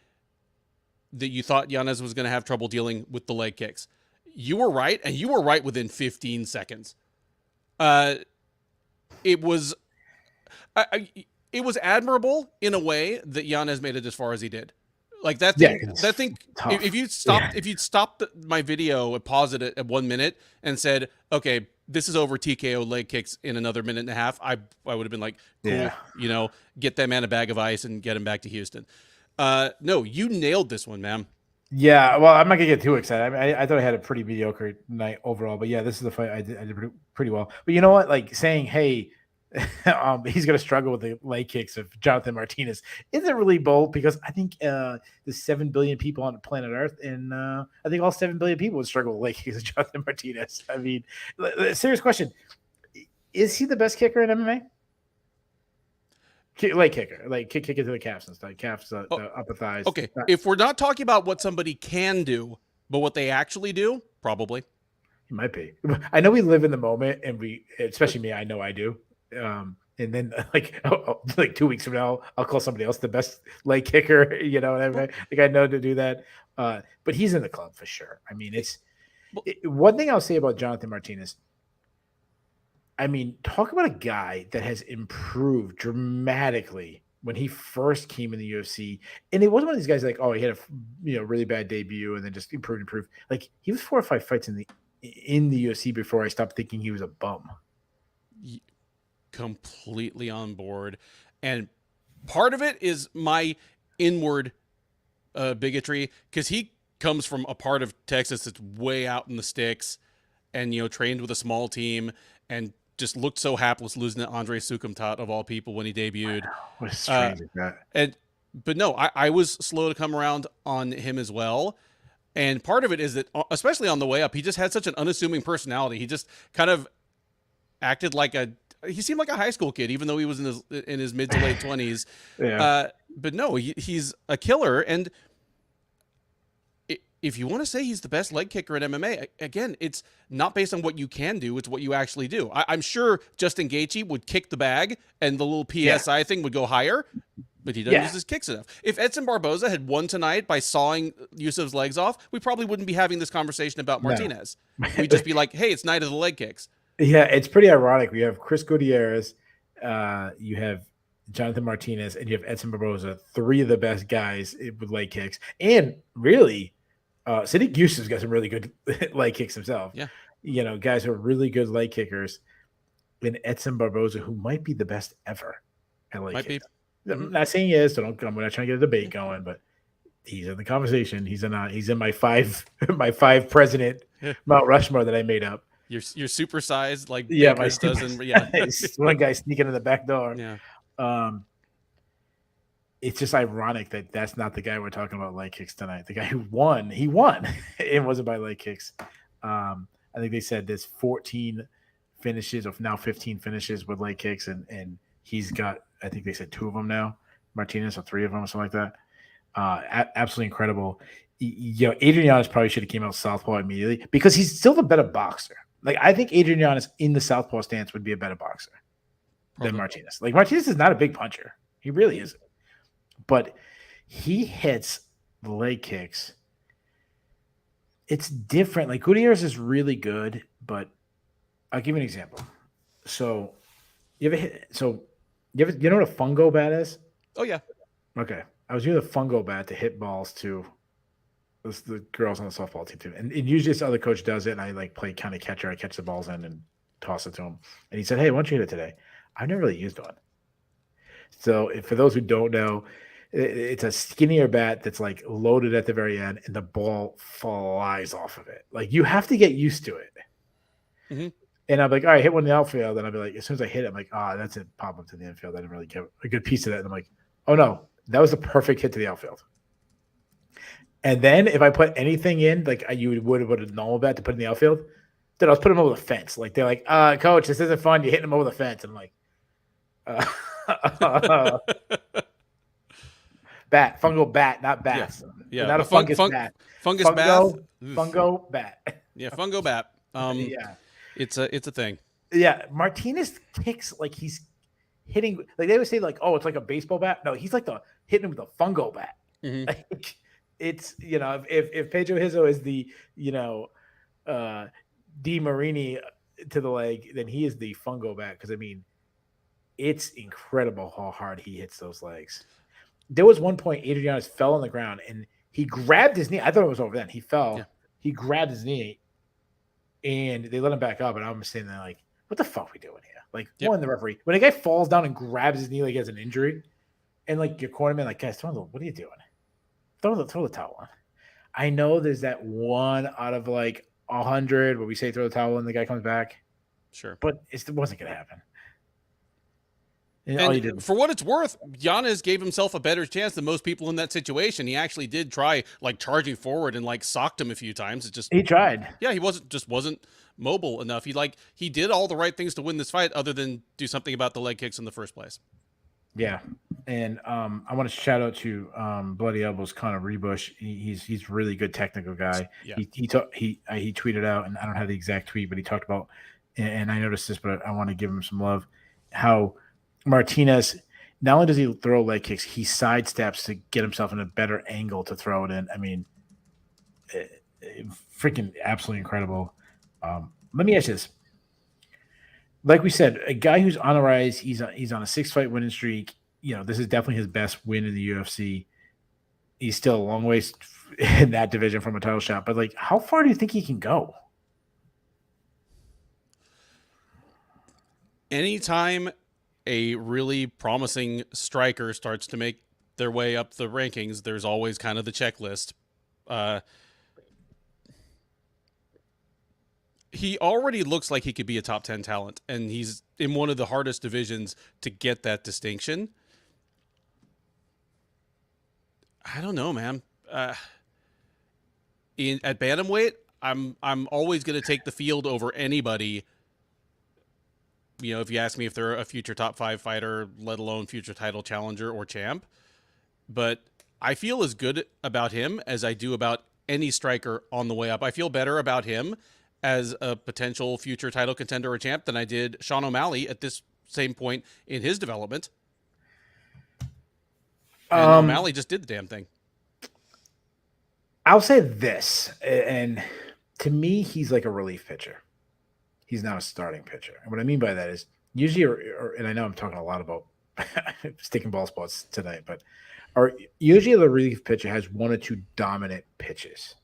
that you thought Giannis was going to have trouble dealing with the leg kicks. You were right, and you were right within 15 seconds. It was it was admirable in a way that Giannis made it as far as he did. Like that thing, tough. if you'd stopped my video and paused it at 1 minute and said, okay, this is over, TKO leg kicks in another minute and a half, I would have been like, cool, get that man a bag of ice and get him back to Houston. No, you nailed this one, man. Yeah, well, I'm not gonna get too excited. I mean, I thought I had a pretty mediocre night overall, but yeah, this is the fight I did pretty well. But you know what? Like saying, hey, he's gonna struggle with the leg kicks of Jonathan Martinez isn't really bold, because I think there's 7 billion people on the planet Earth, and I think all 7 billion people would struggle with leg kicks of Jonathan Martinez. I mean, serious question: is he the best kicker in MMA? Leg kicker, like kick it to the calves and stuff, the upper thighs. Okay, if we're not talking about what somebody can do, but what they actually do, probably. He might be. I know we live in the moment, and especially me, I know I do. And then like 2 weeks from now, I'll call somebody else the best leg kicker. You know what I mean? Like I know to do that. But he's in the club for sure. I mean, one thing I'll say about Jonathan Martinez. I mean, talk about a guy that has improved dramatically when he first came in the UFC. And it wasn't one of these guys like, oh, he had a really bad debut and then just improved. Like he was 4 or 5 fights in the UFC before I stopped thinking he was a bum. Completely on board. And part of it is my inward bigotry, because he comes from a part of Texas that's way out in the sticks and, trained with a small team and just looked so hapless losing to Andre Sukumtat of all people when he debuted. What is strange is that? But no, I was slow to come around on him as well. And part of it is that, especially on the way up, he just had such an unassuming personality. He just kind of acted like he seemed like a high school kid, even though he was in his mid to late 20s. Yeah. But no, he's a killer. And if you want to say he's the best leg kicker in MMA, again, it's not based on what you can do, it's what you actually do. I'm sure Justin Gaethje would kick the bag and the little PSI thing would go higher, but he doesn't use his kicks enough. If Edson Barboza had won tonight by sawing Yusuff's legs off, we probably wouldn't be having this conversation about Martinez. We'd just be like, hey, it's night of the leg kicks. Yeah, it's pretty ironic. We have Chris Gutierrez, you have Jonathan Martinez, and you have Edson Barboza, 3 of the best guys with leg kicks. And really, Sodiq Yusuff's got some really good leg kicks himself. Yeah. Guys who are really good leg kickers. And Edson Barboza, who might be the best ever at leg kicks. I'm not saying he is, so we're not trying to get a debate going, but he's in the conversation. He's in my 5 president Mount Rushmore that I made up. You're supersized, like my doesn't. One guy sneaking in the back door. Yeah. It's just ironic that that's not the guy we're talking about leg kicks tonight. The guy who won, he won. It wasn't by leg kicks. I think they said there's 14 finishes, or now 15 finishes with leg kicks, and he's got, I think they said 2 of them now, Martinez, or 3 of them, or something like that. Absolutely incredible. Adrian Yanez probably should have came out southpaw immediately, because he's still the better boxer. Like, I think Adrian Yanez in the southpaw stance would be a better boxer than Martinez. Like, Martinez is not a big puncher. He really isn't. But he hits the leg kicks. It's different. Like, Gutierrez is really good, but I'll give you an example. So, you know what a fungo bat is? Oh, yeah. Okay. I was using a fungo bat to hit balls to the girls on the softball team too. And usually this other coach does it, and I play kind of catcher. I catch the balls in and toss it to him. And he said, hey, why don't you hit it today? I've never really used one. So for those who don't know, it's a skinnier bat that's like loaded at the very end, and the ball flies off of it. Like, you have to get used to it. Mm-hmm. And I'm like, all right, hit one in the outfield. And I'll be like, as soon as I hit it, I'm like, that's it, pop up to the infield. I didn't really get a good piece of that. And I'm like, oh no, that was the perfect hit to the outfield. And then if I put anything in, like you would with a normal bat to put in the outfield, then I was putting them over the fence. Like, they're like, coach, this isn't fun. You're hitting them over the fence. And I'm like, Uh, bat, fungal bat, not Yeah, bats. yeah. Not a fungus bat. Fungus bath. Fungo, Oof. fungo bat. Yeah, fungo bat. Yeah. It's a thing. Yeah. Martinez kicks like he's hitting, like they would say, like, oh, it's like a baseball bat. No, he's like hitting him with a fungo bat. Mm-hmm. Like, it's, if Pedro Hizzo is the, Di Marini to the leg, then he is the fungo bat. Because I mean, it's incredible how hard he hits those legs. There was one point Adrianus fell on the ground and he grabbed his knee. I thought it was over then. He fell. Yeah. He grabbed his knee, and they let him back up. And I'm standing there like, what the fuck are we doing here? Like, one, the referee, when a guy falls down and grabs his knee like he has an injury, and like your cornerman, like, guys, what are you doing? Throw the towel on. I know there's that one out of like 100 where we say throw the towel and the guy comes back. Sure. But it wasn't going to happen. And for what it's worth, Giannis gave himself a better chance than most people in that situation. He actually did try like charging forward and like socked him a few times. He tried. Yeah, he wasn't mobile enough. He did all the right things to win this fight, other than do something about the leg kicks in the first place. Yeah, and I want to shout out to Bloody Elbows Connor Rebush. He's really good technical guy. Yeah. He tweeted out, and I don't have the exact tweet, but he talked about, and I noticed this, but I want to give him some love. How Martinez, not only does he throw leg kicks, he sidesteps to get himself in a better angle to throw it in. I mean, freaking absolutely incredible. Let me ask you this. Like we said, a guy who's on the rise, he's on a 6-fight winning streak. This is definitely his best win in the UFC. He's still a long ways in that division from a title shot, but like, how far do you think he can go? Anytime a really promising striker starts to make their way up the rankings, there's always kind of the checklist. He already looks like he could be a top 10 talent, and he's in one of the hardest divisions to get that distinction. I don't know, man. At bantamweight, I'm always going to take the field over anybody. If you ask me if they're a future top 5 fighter, let alone future title challenger or champ. But I feel as good about him as I do about any striker on the way up. I feel better about him as a potential future title contender or champ than I did Sean O'Malley at this same point in his development. And O'Malley just did the damn thing. I'll say this, and to me, he's like a relief pitcher. He's not a starting pitcher. And what I mean by that is usually, and I know I'm talking a lot about sticking ball spots tonight, but usually the relief pitcher has one or two dominant pitches,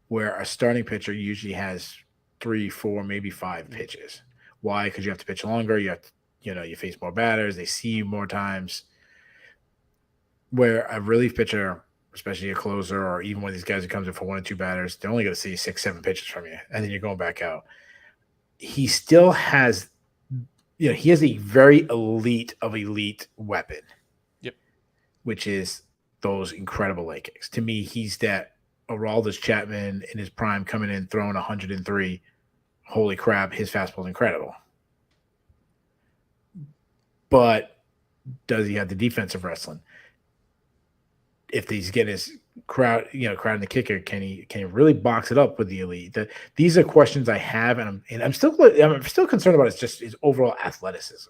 where a starting pitcher usually has 3, 4, maybe 5 pitches. Why? Because you have to pitch longer. You have to, you face more batters. They see you more times. Where a relief pitcher, especially a closer, or even one of these guys who comes in for 1 or 2 batters, they're only going to see 6, 7 pitches from you, and then you're going back out. He still has, he has a very elite weapon. Yep. Which is those incredible leg kicks. To me, he's that Aroldis Chapman in his prime, coming in throwing 103. Holy crap, his fastball is incredible. But does he have the defensive wrestling? If he's getting his crowd in the kicker, can he really box it up with the elite? These are questions I have, and I'm still concerned about his overall athleticism.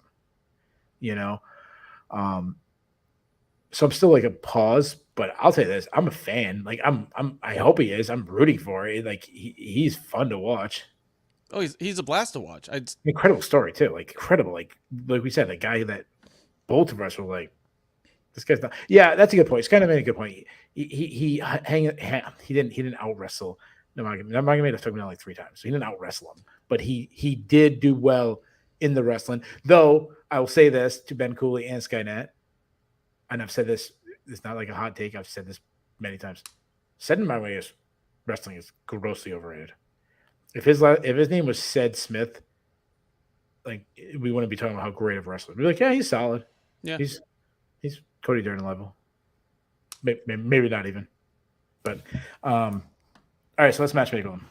So I'm still like a pause, but I'll tell you this: I'm a fan. Like I hope he is. I'm rooting for it. Like he's fun to watch. Oh, he's a blast to watch. Incredible story too. Like incredible. Like we said, a guy that both of us were like, this guy's not. Yeah, that's a good point. It's kind of made a good point. He didn't out wrestle Nurmagomedov. Took him down like 3 times. So he didn't out wrestle him, but he did do well in the wrestling. Though I will say this to Ben Cooley and Skynet, and I've said this. It's not like a hot take. I've said this many times. Said in my way is wrestling is grossly overrated. If his name was Ced Smith, like we wouldn't be talking about how great of a wrestler. We'd be like, yeah, he's solid. Yeah, he's Cody Durden level. Maybe not even. But all right, so let's matchmake him,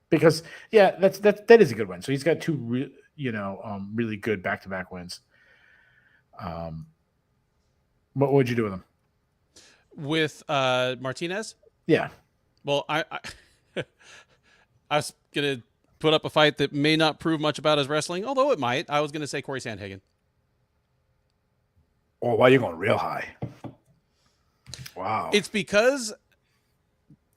because that is a good win. So he's got 2 really good back-to-back wins. What would you do with him? With Martinez. Yeah. Well, I was gonna put up a fight that may not prove much about his wrestling, although it might. I was gonna say Corey Sandhagen. Oh, why are you going real high? Wow. It's because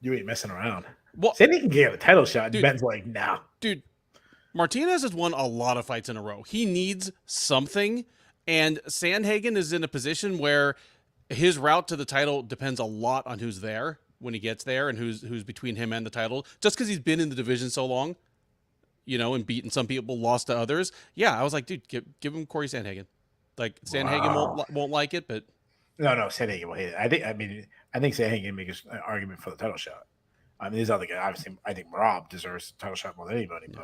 You ain't messing around. well, Sandhagen can get a title shot, and Dude. Ben's like, nah. dude, Martinez has won a lot of fights in a row. He needs something, and Sandhagen is in a position where his route to the title depends a lot on who's there when he gets there and who's between him and the title. Just because he's been in the division so long, and beaten some people, lost to others. Yeah, I was like, dude, give him Corey Sandhagen. Like Sandhagen won't like it, but No, Sandhagen will hate it. I think Sandhagen can make an argument for the title shot. I mean, these other guys, obviously, I think Rob deserves a title shot more than anybody. Yeah.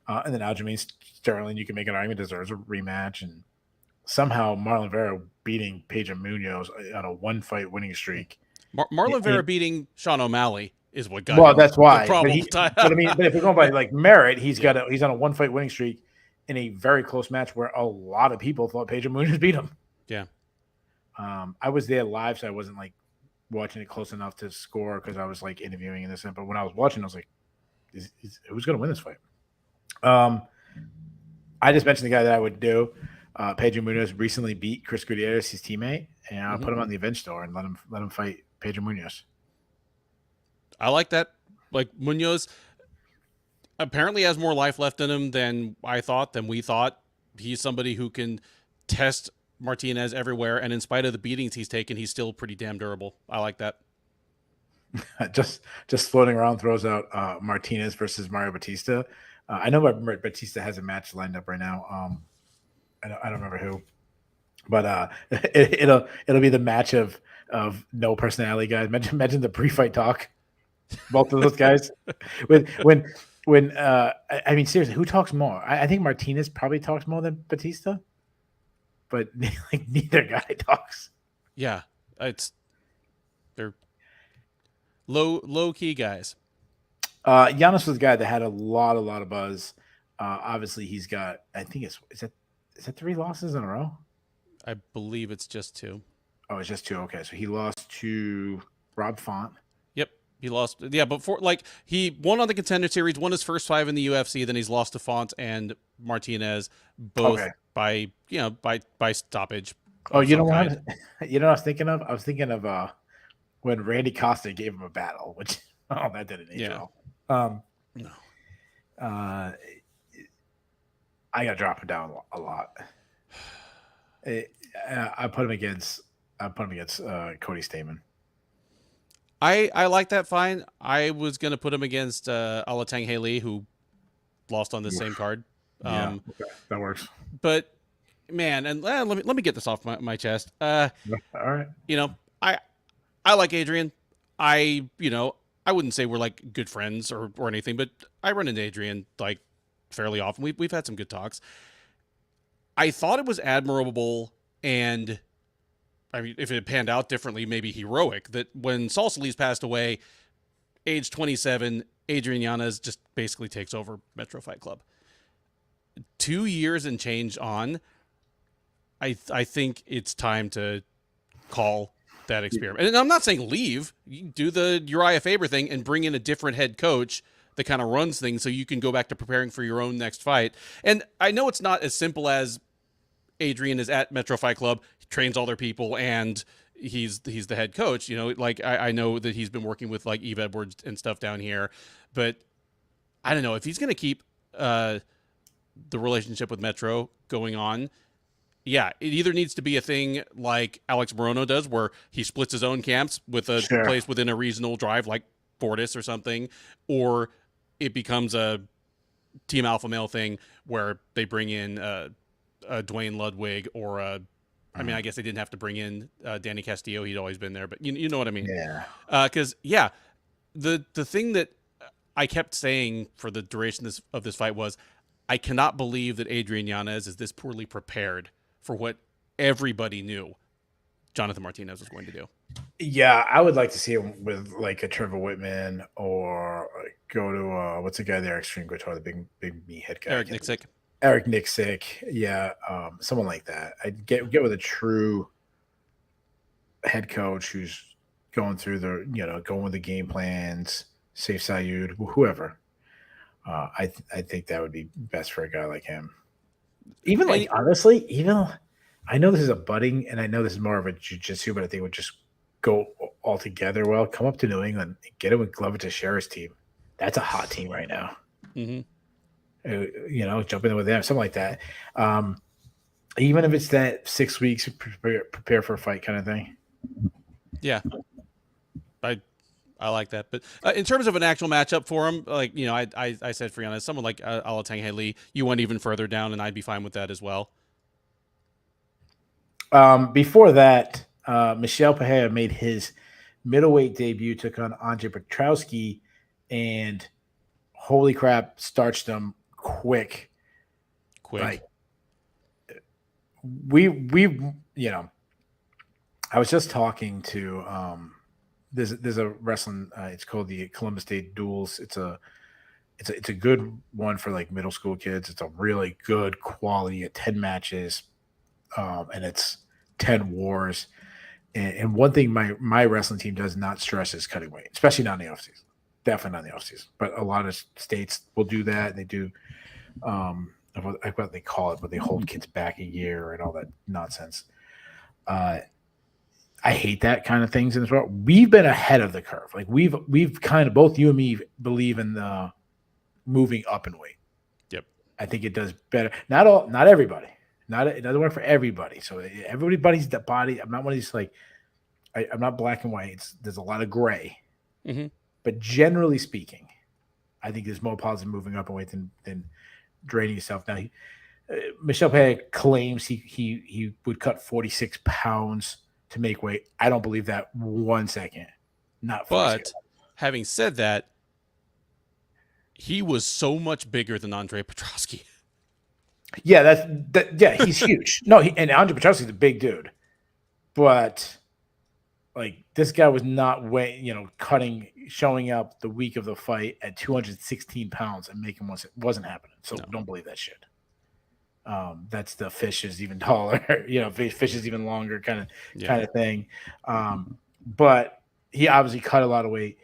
But and then Aljamain Sterling, you can make an argument deserves a rematch, and somehow Marlon Vera beating Pedro Munoz on a 1-fight winning streak. Marlon Vera beating Sean O'Malley is what got Well, him that's why. the problem. But I mean, if we're going by like merit, he's on a 1-fight winning streak in a very close match where a lot of people thought Pedro Munoz beat him. Yeah. I was there live, so I wasn't like watching it close enough to score because I was like interviewing and this. But when I was watching, I was like, who's going to win this fight? I just mentioned the guy that I would do. Pedro Munoz recently beat Chris Gutierrez, his teammate, and I'll put him on the event store and let him fight Pedro Munoz. I like that. Like Munoz apparently has more life left in him than we thought. He's somebody who can test Martinez everywhere, and in spite of the beatings he's taken, he's still pretty damn durable. I like that. just floating around throws out Martinez versus Mario Batista. I know Batista has a match lined up right now. I don't remember who, but it'll be the match of no personality guys. Imagine the pre-fight talk. Both of those guys. when I mean seriously, who talks more? I think Martinez probably talks more than Batista, but like neither guy talks. Yeah, they're low key guys. Giannis was the guy that had a lot of buzz. Obviously, he's got. I think is that 3 losses in a row? I believe it's just 2. Oh, it's just 2. Okay, so he lost to Rob Font. Yep, he lost. Yeah, but he won on the Contender Series, won his first 5 in the UFC. Then he's lost to Font and Martinez, both by stoppage. Oh, you know what? You know what I was thinking of? I was thinking of when Randy Costa gave him a battle, which that didn't age well. No. I got to drop him down a lot. I put him against Cody Stamen. I like that fight. I was gonna put him against Alatang Haley, who lost on the same card. Okay. That works. But man, and let me get this off my chest. All right. I like Adrian. I wouldn't say we're like good friends or anything, but I run into Adrian like fairly often. We've had some good talks. I thought it was admirable, and I mean, if it panned out differently, maybe heroic, that when Saul Solis passed away, age 27, Adrian Yanez just basically takes over Metro Fight Club. 2 years and change on, I think it's time to call that experiment. And I'm not saying leave. You do the Uriah Faber thing and bring in a different head coach that kind of runs things so you can go back to preparing for your own next fight. And I know it's not as simple as Adrian is at Metro Fight Club, he trains all their people, and he's the head coach. Like I know that he's been working with like Eve Edwards and stuff down here, but I don't know if he's going to keep the relationship with Metro going on. Yeah, it either needs to be a thing like Alex Morono does, where he splits his own camps with a place within a regional drive like Fortis or something, or it becomes a Team Alpha Male thing where they bring in Dwayne Ludwig or I mean, I guess they didn't have to bring in Danny Castillo. He'd always been there, but you know what I mean? Yeah. Because the thing that I kept saying for the duration of this fight was, I cannot believe that Adrian Yanez is this poorly prepared for what everybody knew Jonathan Martinez was going to do. Yeah, I would like to see him with like a Trevor Whitman, or go to what's the guy there, Extreme Couture, the big meathead guy. Eric Nixick. Eric Nixick, yeah, someone like that. I'd get with a true head coach who's going through going with the game plans, Safe Sayud, whoever. I think that would be best for a guy like him. Even And honestly, even I know this is a budding, and I know this is more of a jujitsu, but I think it would just go all together well. Come up to New England, get it with Glover Teixeira's team. That's a hot team right now. mm-hmm. Jump in with them, something like that. Even if it's that 6 weeks prepare for a fight kind of thing. Yeah, I like that. But in terms of an actual matchup for him, like, I said for you, someone like Alatang Lee, you went even further down, and I'd be fine with that as well. Before that, Michel Pereira made his middleweight debut, took on Andre Petrowski, and holy crap, starched him quick. Like, I was just talking to there's a wrestling it's called the Columbus Day Duels. It's a good one for like middle school kids. It's a really good quality at 10 matches, and it's 10 wars. And one thing my wrestling team does not stress is cutting weight, especially not in the offseason. Definitely not in the offseason. But a lot of states will do that, and they do what they call it, but they hold kids back a year and all that nonsense. I hate that kind of things in this world. We've been ahead of the curve. Like we've kind of, both you and me believe in the moving up in weight. Yep. I think it does better. Not everybody. It doesn't work for everybody. So everybody's the body. I'm not one of these I'm not black and white. There's a lot of gray. Mm-hmm. But generally speaking, I think there's more positive moving up in weight than draining yourself. Now, Michel Pereira claims he would cut 46 pounds to make weight. I don't believe that 1 second. Not 46. But having said that, he was so much bigger than Andre Petrowski. Yeah, yeah, he's huge. No, and Andre Petrowski's a big dude, but like this guy was not showing up the week of the fight at 216 pounds and making wasn't happening. So Don't believe that shit. That's the fish is even taller, fish is even longer kind of thing. But he obviously cut a lot of weight.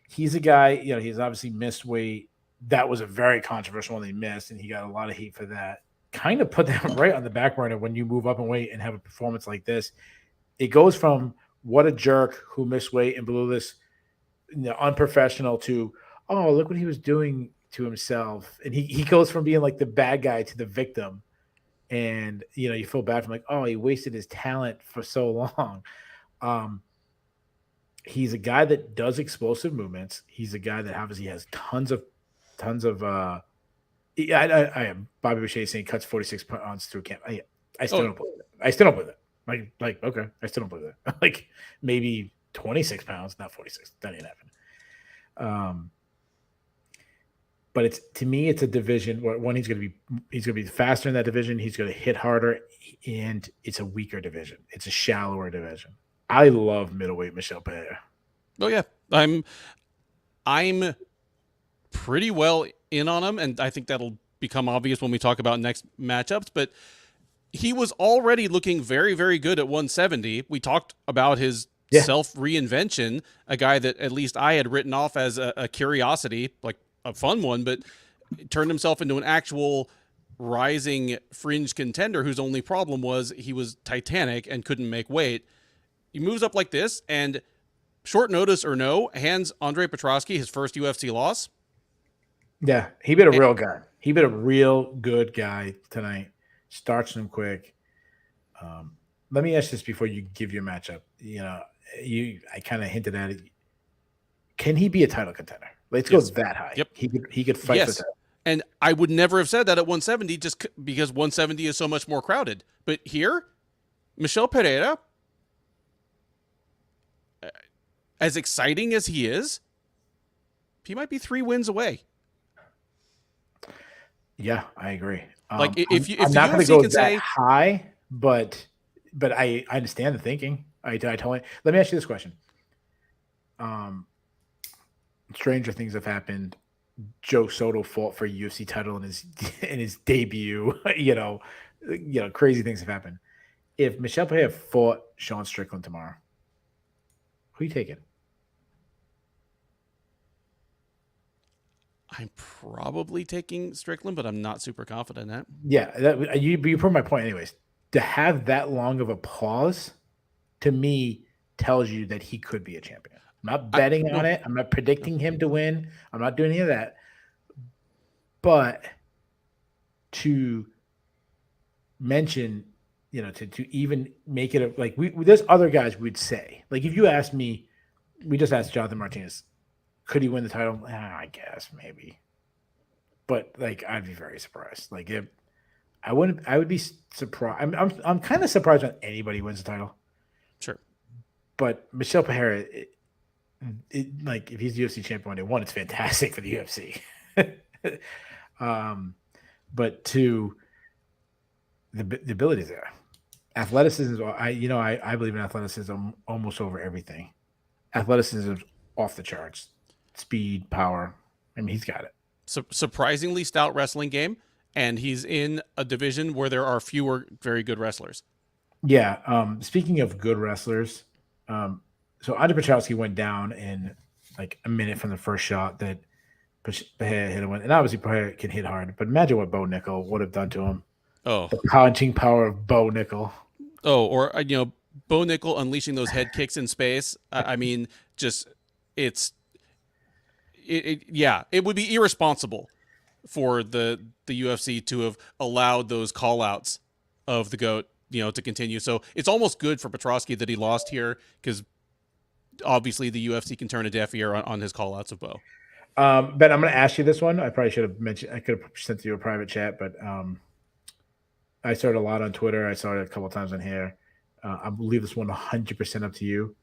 He's a guy, he's obviously missed weight. That was a very controversial one they missed, and he got a lot of heat for that. Kind of put them right on the back burner when you move up in weight and have a performance like this. It goes from what a jerk who missed weight and blew this unprofessional to, oh, look what he was doing to himself. And he goes from being like the bad guy to the victim. And, you feel bad for like, oh, he wasted his talent for so long. He's a guy that does explosive movements. He's a guy that obviously has tons of I am Bobby Boucher saying cuts 46 pounds through camp. I still don't believe it. I still don't believe it. Like okay, I still don't believe it. Like maybe 26 pounds, not 46. That ain't happening. But to me, it's a division where he's going to be faster in that division. He's going to hit harder, and it's a weaker division. It's a shallower division. I love middleweight Michel Pereira. Oh yeah, I'm pretty well in on him, and I think that'll become obvious when we talk about next matchups. But he was already looking very, very good at 170. We talked about his self-reinvention, a guy that at least I had written off as a curiosity, like a fun one, but turned himself into an actual rising fringe contender whose only problem was he was titanic and couldn't make weight. He moves up like this, and short notice or no, hands Andre Petrowski his first UFC loss. Yeah, he been a real guy. He been a real good guy tonight. Starts him quick. Let me ask this before you give your matchup. I kind of hinted at it. Can he be a title contender? Let's go that high. Yep. He could fight for that. And I would never have said that at 170 just because 170 is so much more crowded. But here, Michel Pereira, as exciting as he is, he might be 3 wins away. Yeah, I agree. Like if I'm not going to UFC go that high, but I understand the thinking. I totally. Let me ask you this question. Stranger things have happened. Joe Soto fought for a UFC title in his debut. Crazy things have happened. If Michelle Pereira fought Sean Strickland tomorrow, who are you taking? I'm probably taking Strickland, but I'm not super confident in that. Yeah, you proved my point anyways. To have that long of a pause, to me, tells you that he could be a champion. I'm not betting on it. I'm not predicting him to win. I'm not doing any of that. But to mention, to even make it like there's other guys we'd say. Like if you asked me, we just asked Jonathan Martinez, could he win the title? I guess maybe. But like I'd be very surprised. Like if I would be surprised. I'm kind of surprised when anybody wins the title. Sure. But Michelle Pereira, like if he's the UFC champion, one, it's fantastic for the UFC. But two, the ability there, athleticism. I believe in athleticism almost over everything. Athleticism is off the charts. Speed, power. I mean, he's got it. Surprisingly stout wrestling game, and he's in a division where there are fewer very good wrestlers. Yeah. Speaking of good wrestlers, so Andre Petrowski went down in like a minute from the first shot that Pereira hit him with, and obviously Pereira can hit hard. But imagine what Bo Nickel would have done to him. Oh, the punching power of Bo Nickel. Oh, or Bo Nickel unleashing those head kicks in space. I mean, just it would be irresponsible for the UFC to have allowed those call outs of the GOAT, to continue. So it's almost good for Petrowski that he lost here, because obviously the UFC can turn a deaf ear on his call outs of Bo. Ben, I'm going to ask you this one. I probably should have mentioned, I could have sent you a private chat, but I saw it a lot on Twitter. I saw it a couple of times on here. I believe this one 100% up to you.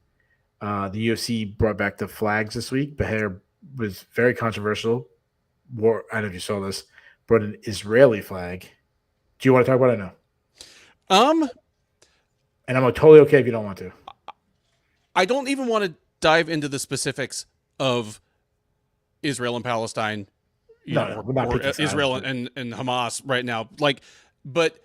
The UFC brought back the flags this week. Beher was very controversial. I don't know if you saw this. Brought an Israeli flag. Do you want to talk about it now? And I'm totally okay if you don't want to. I don't even want to dive into the specifics of Israel and Palestine, or Israel and Hamas right now. But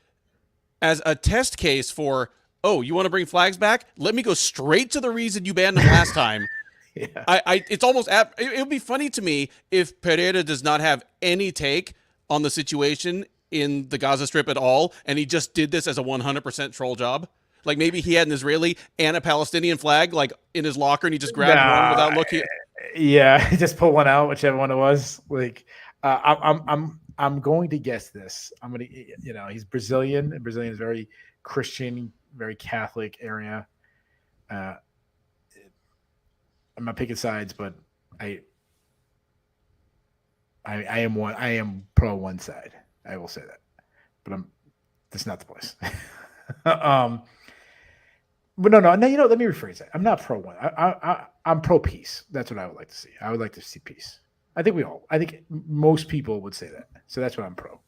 as a test case for, you want to bring flags back? Let me go straight to the reason you banned them last time. Yeah. It's almost, it would be funny to me if Pereira does not have any take on the situation in the Gaza Strip at all, and he just did this as a 100% troll job. Like maybe he had an Israeli and a Palestinian flag in his locker, and he just grabbed one without looking. Yeah, he just pulled one out, whichever one it was. I'm going to guess this. I'm going to, he's Brazilian, and Brazilian is very Christian, very Catholic area. I'm not picking sides, but I am pro one side. I will say that, but that's not the place. But no. Let me rephrase that. I'm not pro one. I'm pro peace. That's what I would like to see. I would like to see peace. I think most people would say that. So that's what I'm pro.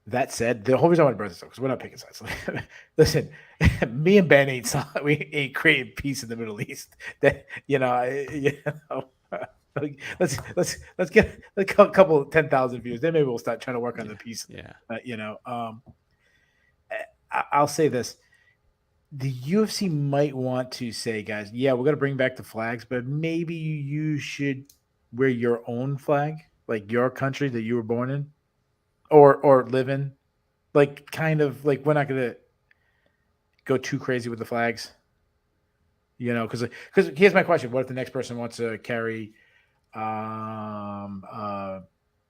That said, the whole reason I want to bring this up, because we're not picking sides. Listen, me and Ben ain't creating peace in the Middle East. That let's get a couple 10,000 views. Then maybe we'll start trying to work on the peace. Yeah. I'll say this. The UFC might want to say, guys, we're going to bring back the flags, but maybe you should wear your own flag, like your country that you were born in or live in. Like, kind of like, we're not going to go too crazy with the flags, because here's my question. What if the next person wants to carry, I'm not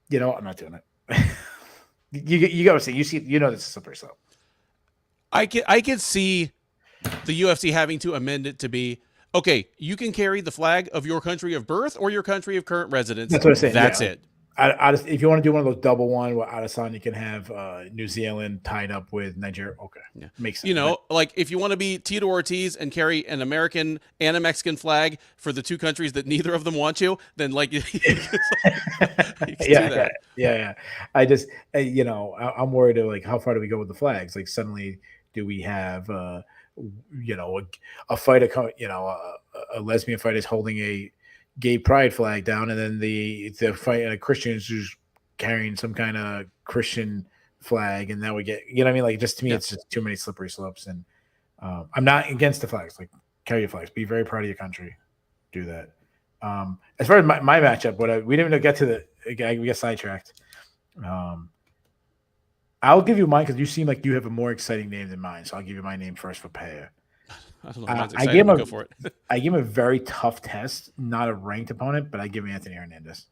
doing it. you got to see, this is slippery slope. I could see the UFC having to amend it to be, okay, you can carry the flag of your country of birth or your country of current residence. That's what I'm saying. That's it. If you want to do one of those double one where Adesanya can have New Zealand tied up with Nigeria, okay, makes sense. Like if you want to be Tito Ortiz and carry an American and a Mexican flag for the two countries that neither of them want you, then you can do that. Yeah. I just, I'm worried of how far do we go with the flags? Like suddenly, do we have a fighter, a lesbian fighter is holding a gay pride flag down, and then the fight Christians who's carrying some kind of Christian flag, and that would get, you know what I mean? Like, just to me, it's just too many slippery slopes. And I'm not against the flags. Like, carry your flags. Be very proud of your country. Do that. As far as my matchup, we didn't even get to the. We got sidetracked. I'll give you mine because you seem like you have a more exciting name than mine. So I'll give you my name first for Pereira. I don't know. I gave him go for it. I give him a very tough test, not a ranked opponent, but I give him Anthony Hernandez.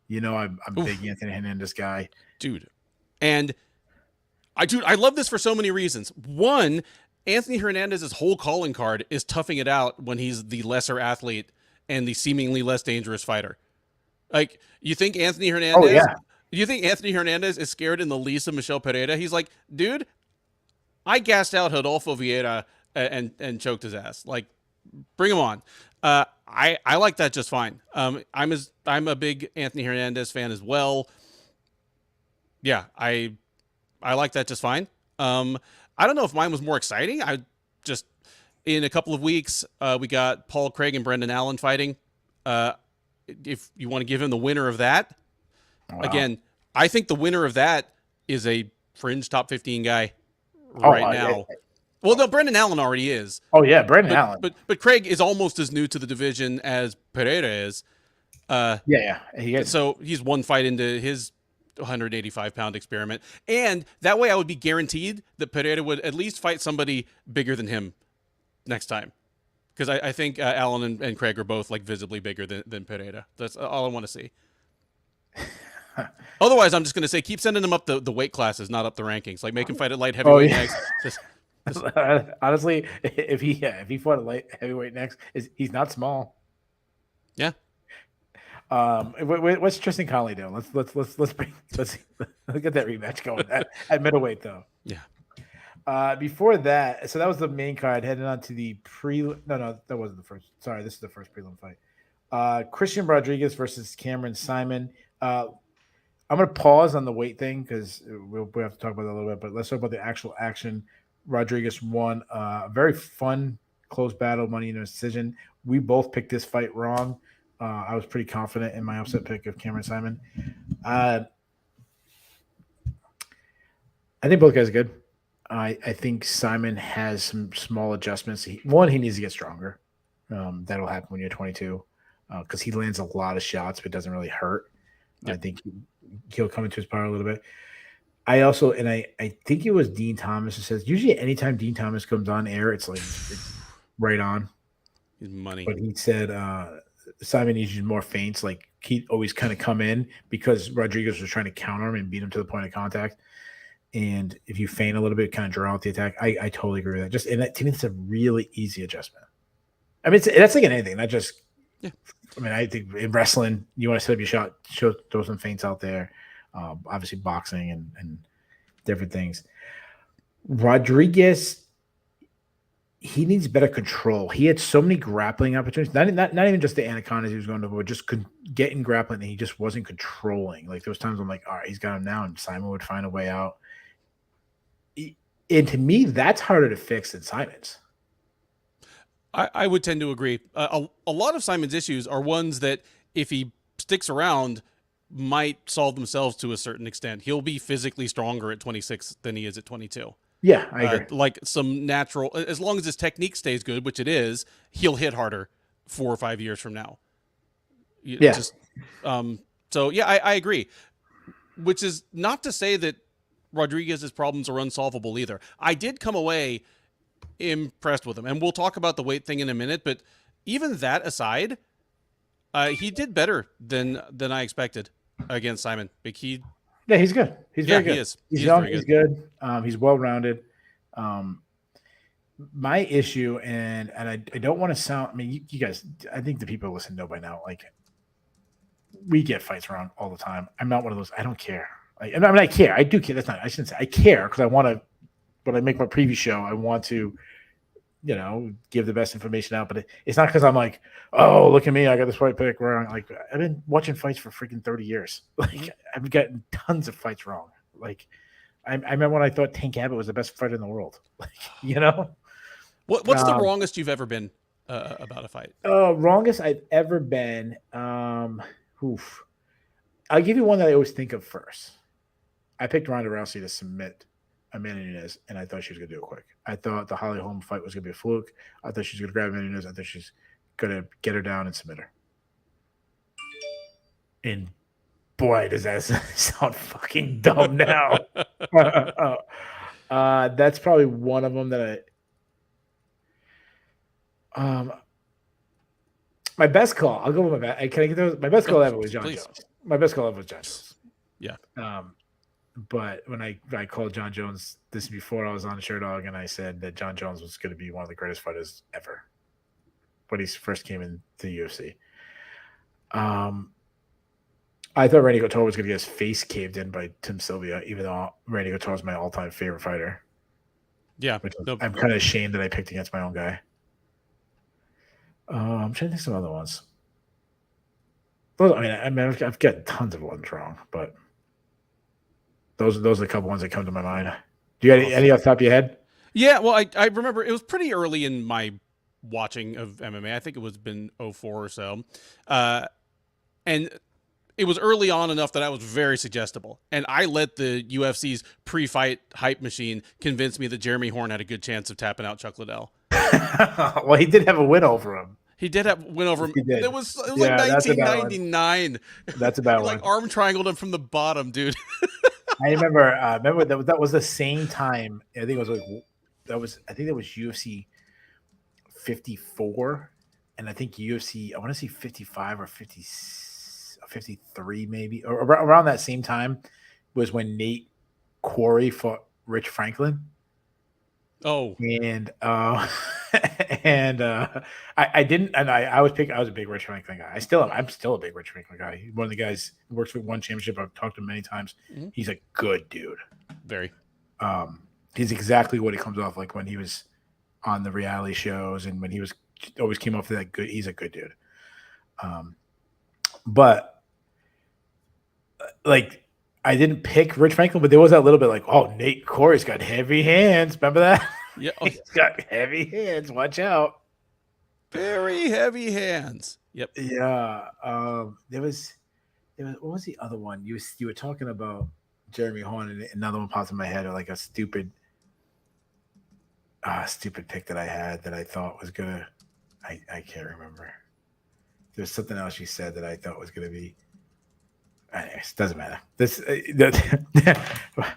You know, I'm a big Anthony Hernandez guy, dude. And I love this for so many reasons. One, Anthony Hernandez's whole calling card is toughing it out when he's the lesser athlete and the seemingly less dangerous fighter. Like, you think Anthony Hernandez? Oh, yeah. You think Anthony Hernandez is scared in the least of Michel Pereira? He's like, dude, I gassed out Rodolfo Vieira and choked his ass. Like, bring him on. I like that just fine. I'm a big Anthony Hernandez fan as well. Yeah, I like that just fine. I don't know if mine was more exciting. I just, in a couple of weeks, we got Paul Craig and Brendan Allen fighting. If you want to give him the winner of that, again, I think the winner of that is a fringe top 15 guy right now. Well, no, Brendan Allen already is. Oh yeah, Brendan Allen. But Craig is almost as new to the division as Pereira is. Yeah. So he's one fight into his 185-pound experiment, and that way I would be guaranteed that Pereira would at least fight somebody bigger than him next time. Because I think Allen and Craig are both like visibly bigger than Pereira. That's all I want to see. Otherwise, I'm just going to say keep sending him up the weight classes, not up the rankings. Like, make him fight at light heavyweight next. Just... Honestly, if he fought at light heavyweight next, he's not small. Yeah. What's Tristan Connolly doing? Let's get that rematch going at middleweight though. Yeah. Before that, so that was the main card. Heading on to the No, that wasn't the first. Sorry, this is the first prelim fight. Christian Rodriguez versus Cameron Simon. I'm going to pause on the weight thing because we'll have to talk about that a little bit. But let's talk about the actual action. Rodriguez won a very fun, close battle, money in a decision. We both picked this fight wrong. I was pretty confident in my upset pick of Cameron Simon. I think both guys are good. I think Simon has some small adjustments. He needs to get stronger. That'll happen when you're 22 because he lands a lot of shots, but it doesn't really hurt. Yep. I think he'll come into his power a little bit. I think it was Dean Thomas who says usually anytime Dean Thomas comes on air, it's right on. His money. But he said Simon needs more feints. Like, he always kind of come in because Rodriguez was trying to counter him and beat him to the point of contact. And if you feint a little bit, kind of draw out the attack. I totally agree with that. To me, it's a really easy adjustment. I mean, that's like in anything, not just. Yeah. I mean, I think in wrestling, you want to set up your shot, throw some feints out there. Obviously, boxing and different things. Rodriguez, he needs better control. He had so many grappling opportunities. Not even just the anacondas he was going to avoid, just getting grappling, and he just wasn't controlling. Like, there was times I'm like, all right, he's got him now, and Simon would find a way out. And to me, that's harder to fix than Simon's. I would tend to agree. A lot of Simon's issues are ones that, if he sticks around, might solve themselves to a certain extent. He'll be physically stronger at 26 than he is at 22. Yeah, I agree. Like some natural, as long as his technique stays good, which it is, he'll hit harder 4 or 5 years from now. Yeah. So yeah, I agree. Which is not to say that Rodriguez's problems are unsolvable either. I did come away impressed with him, and we'll talk about the weight thing in a minute, but even that aside, he did better than I expected against Simon. Like, he's good. He's very good. He is. He's young. He's good. He's well-rounded. My issue, and I don't want to sound. I mean, you guys. I think the people who listen know by now. Like, we get fights wrong all the time. I'm not one of those. I don't care. I mean, I care. I do care. I shouldn't say I care because I want to. When I make my preview show, I want to, give the best information out. But it's not because I'm like, oh, look at me, I got this fight pick wrong. Like, I've been watching fights for freaking 30 years. Like, I've gotten tons of fights wrong. Like, I remember when I thought Tank Abbott was the best fighter in the world. Like, What's the wrongest you've ever been about a fight? Wrongest I've ever been. Oof. I'll give you one that I always think of first. I picked Ronda Rousey to submit Amanda Nunes, and I thought she was going to do it quick. I thought the Holly Holm fight was going to be a fluke. I thought she was going to grab Amanda Nunes. I thought she's going to get her down and submit her. And boy, does that sound fucking dumb now. That's probably one of them that my best call. I'll go with my best. Can I get those? My best call ever was John Jones. My best call ever was John Jones. Yeah. But when I called John Jones this before I was on Sherdog, and I said that John Jones was going to be one of the greatest fighters ever when he first came into the UFC. I thought Randy Couture was going to get his face caved in by Tim Sylvia, even though Randy Couture is my all-time favorite fighter. Yeah. I'm kind of ashamed that I picked against my own guy. I'm trying to think of some other ones. I mean, I've got tons of ones wrong, but those are a couple ones that come to my mind. Do you have any off the top of your head? Yeah, well, I remember it was pretty early in my watching of MMA. I think it was been 04 or so. And it was early on enough that I was very suggestible. And I let the UFC's pre-fight hype machine convince me that Jeremy Horn had a good chance of tapping out Chuck Liddell. Well, he did have a win over him. He did have win over him. It was like 1999. That's a bad one. Like arm triangled him from the bottom, dude. I remember that was the same time. I think it was that was UFC 54, and I think UFC. I want to see 55 or 53 maybe, or around that same time was when Nate Quarry fought Rich Franklin. Oh, and I didn't, and I was a big Rich Franklin guy. I'm still a big Rich Franklin guy. One of the guys who works with one championship. I've talked to him many times. Mm-hmm. He's a good dude. Very. He's exactly what he comes off like when he was on the reality shows, and when he was always came off that good. He's a good dude. But like, I didn't pick Rich Franklin, but there was that little bit like, oh, Nate Quarry's got heavy hands. Remember that? Yeah. He's got heavy hands. Watch out. Very heavy hands. Yep. Yeah. There was what was the other one? You were talking about Jeremy Horn, and another one popped in my head, like a stupid pick that I had that I thought was gonna. I can't remember. There's something else you said that I thought was gonna be. Anyways, doesn't matter.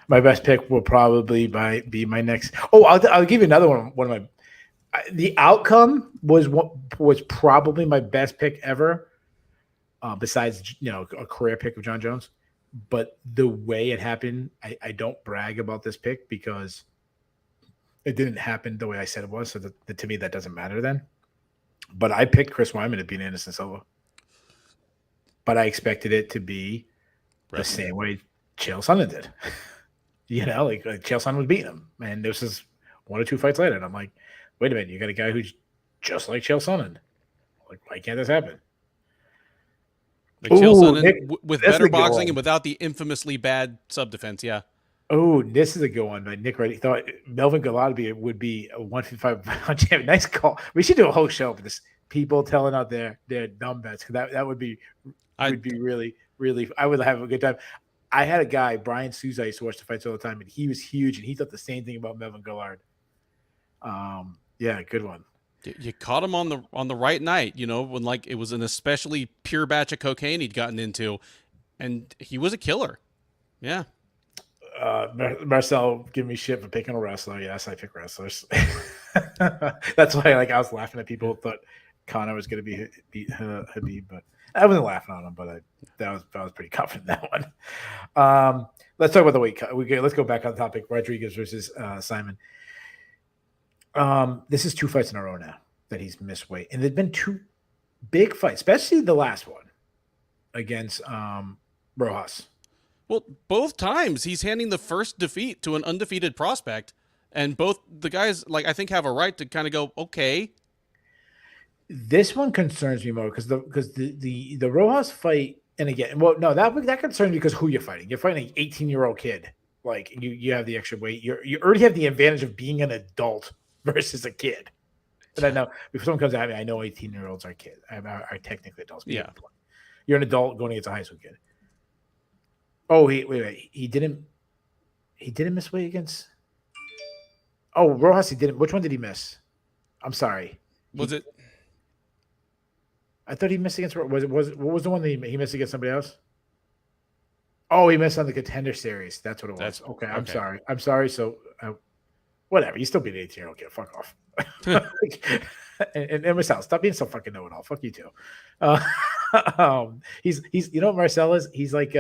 My best pick will probably be my next. Oh, I'll give you another one. One of my the outcome was probably my best pick ever, besides a career pick of John Jones. But the way it happened, I don't brag about this pick because it didn't happen the way I said it was. So to me, that doesn't matter then. But I picked Chris Weidman to beat Anderson Silva. But I expected it to be the same way Chael Sonnen did. Like Chael Sonnen was beating him. And this is 1 or 2 fights later. And I'm like, wait a minute, you got a guy who's just like Chael Sonnen. Like, why can't this happen? Like Chael Sonnen with better boxing and without the infamously bad sub-defense, yeah. Oh, this is a good one. Like Nick Reddy thought Melvin Gillespie would be a 155 champion. Nice call. We should do a whole show for this. People telling out their dumb bets. That would be really, really. I would have a good time. I had a guy, Brian Souza, I used to watch the fights all the time, and he was huge, and he thought the same thing about Melvin Gillard. Yeah, good one. You caught him on the right night, when like it was an especially pure batch of cocaine he'd gotten into, and he was a killer. Yeah. Marcel giving me shit for picking a wrestler. Yes, I pick wrestlers. That's why I was laughing at people who thought Conor was going to beat Habib, but I wasn't laughing on him. But I was pretty confident in that one. Let's talk about the weight cut. Let's go back on the topic. Rodriguez versus Simon. This is 2 fights in a row now that he's missed weight, and there've been 2 big fights, especially the last one against Rojas. Well, both times he's handing the first defeat to an undefeated prospect, and both the guys, I think, have a right to kind of go, okay. This one concerns me more because the Rojas fight, and again, well, no, that concerns me because who you're fighting. You're fighting an 18-year-old kid. Like you have the extra weight. You already have the advantage of being an adult versus a kid. But I know if someone comes at me, I know 18-year-olds are kids. Are technically adults. Yeah. You're an adult going against a high school kid. Oh, wait. He didn't miss weight against. Oh, Rojas, he didn't. Which one did he miss? I'm sorry. Was it? I thought he missed against. What was the one that he missed against somebody else? Oh, he missed on the Contender Series. That's what it was. Okay. I'm sorry. So, whatever. You still beat an 18-year-old kid. Fuck off. and Marcel, stop being so fucking know-it-all. Fuck you too. He's you know what Marcel is? He's like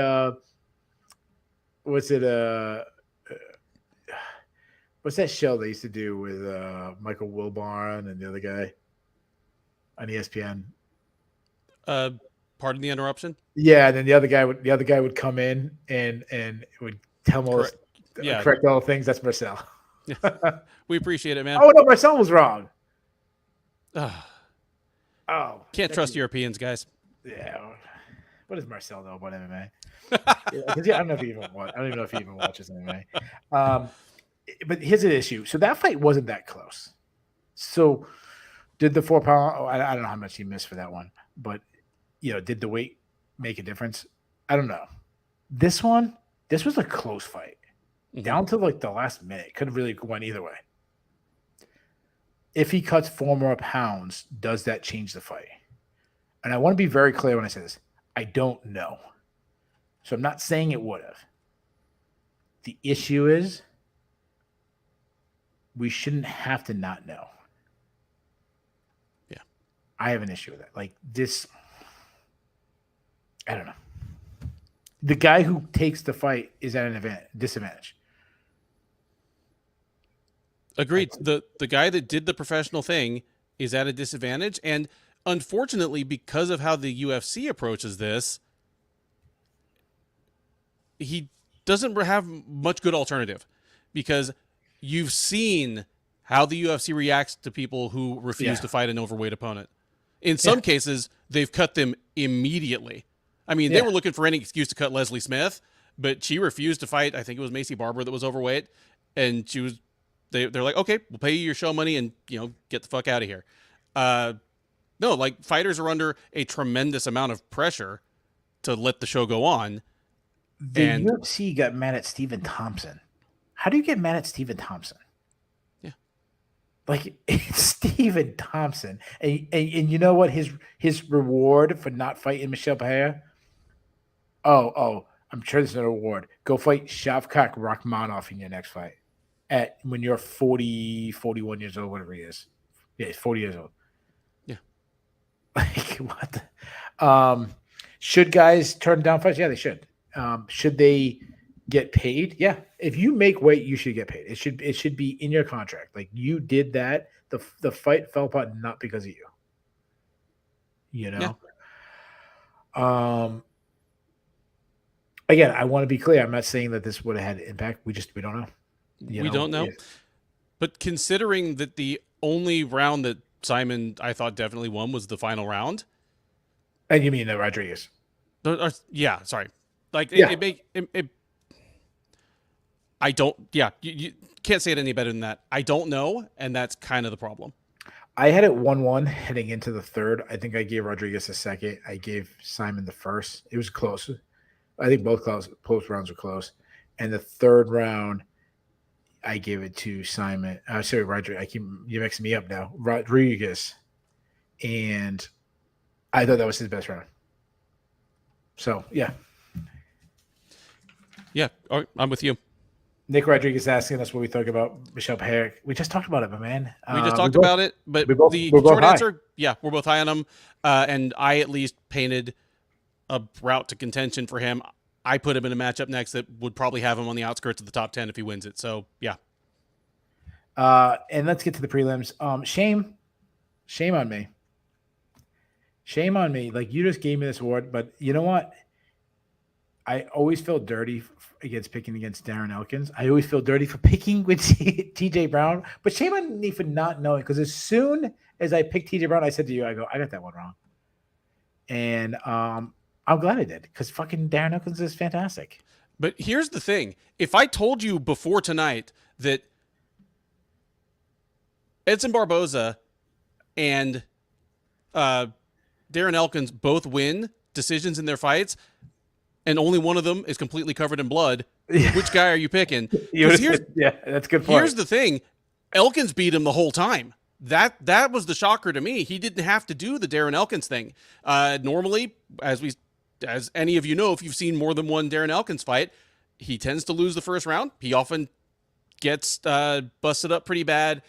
what's that show they used to do with Michael Wilbon and the other guy on ESPN? Pardon the interruption. Yeah, and then the other guy would come in and would tell him correct all the things. That's Marcel. We appreciate it, man. Oh no, Marcel was wrong. Can't trust Europeans, guys. Yeah. What does Marcel know about MMA? I don't know if he even watches MMA. But here's an issue. So that fight wasn't that close. So did the 4 pound? I don't know how much he missed for that one, but did the weight make a difference? I don't know. This was a close fight, down to like the last minute. Could have really went either way. If he cuts 4 more pounds, does that change the fight? And I want to be very clear when I say this. I don't know. So I'm not saying it would have. The issue is we shouldn't have to not know. Yeah. I have an issue with that. Like this, I don't know. The guy who takes the fight is at an disadvantage. Agreed. The guy that did the professional thing is at a disadvantage. And unfortunately, because of how the UFC approaches this, he doesn't have much good alternative, because you've seen how the UFC reacts to people who refuse to fight an overweight opponent. In some cases, they've cut them immediately. I mean, they were looking for any excuse to cut Leslie Smith, but she refused to fight. I think it was Macy Barber that was overweight, and they're like, okay, we'll pay you your show money and get the fuck out of here. No, like, fighters are under a tremendous amount of pressure to let the show go on. The UFC got mad at Stephen Thompson. How do you get mad at Stephen Thompson? Yeah. Like, it's Stephen Thompson. And you know what his reward for not fighting Michelle Pereira? Oh, I'm sure there's an reward. Go fight Shavkat Rakhmonov in your next fight when you're 40, 41 years old, whatever he is. Yeah, he's 40 years old. Yeah. Like, what should guys turn down fights? Yeah, they should. Should they get paid? Yeah. If you make weight, you should get paid. It should be in your contract. Like, you did that. The fight fell apart not because of you. Yeah. Again, I want to be clear. I'm not saying that this would have had an impact. We don't know. We don't know. But considering that the only round that Simon, I thought, definitely won was the final round. And you mean Rodriguez? Yeah, sorry. Like, I don't. Yeah, you can't say it any better than that. I don't know, and that's kind of the problem. I had it 1-1 heading into the third. I think I gave Rodriguez a second. I gave Simon the first. It was close. I think both rounds were close. And the third round, I gave it to Simon. Sorry, Rodriguez. You're mixing me up now. Rodriguez. And I thought that was his best round. So, yeah. Yeah, I'm with you. Nick Rodriguez asking us what we thought about Michelle Pereira. We just talked about it, my man. We just talked about it, but the short answer, we're both high on him. And I at least painted a route to contention for him. I put him in a matchup next that would probably have him on the outskirts of the top 10 if he wins it. So, yeah. And let's get to the prelims. Shame on me. Shame on me. Like, you just gave me this award, but you know what? I always feel dirty picking against Darren Elkins. I always feel dirty for picking with TJ Brown, but shame on me for not knowing, because as soon as I picked TJ Brown, I said to you, I got that one wrong. And I'm glad I did, because fucking Darren Elkins is fantastic. But here's the thing. If I told you before tonight that Edson Barboza and Darren Elkins both win decisions in their fights, and only one of them is completely covered in blood, which guy are you picking? Because that's a good point. Here's the thing. Elkins beat him the whole time. That was the shocker to me. He didn't have to do the Darren Elkins thing. Normally, as any of you know, if you've seen more than one Darren Elkins fight, he tends to lose the first round. He often gets busted up pretty bad.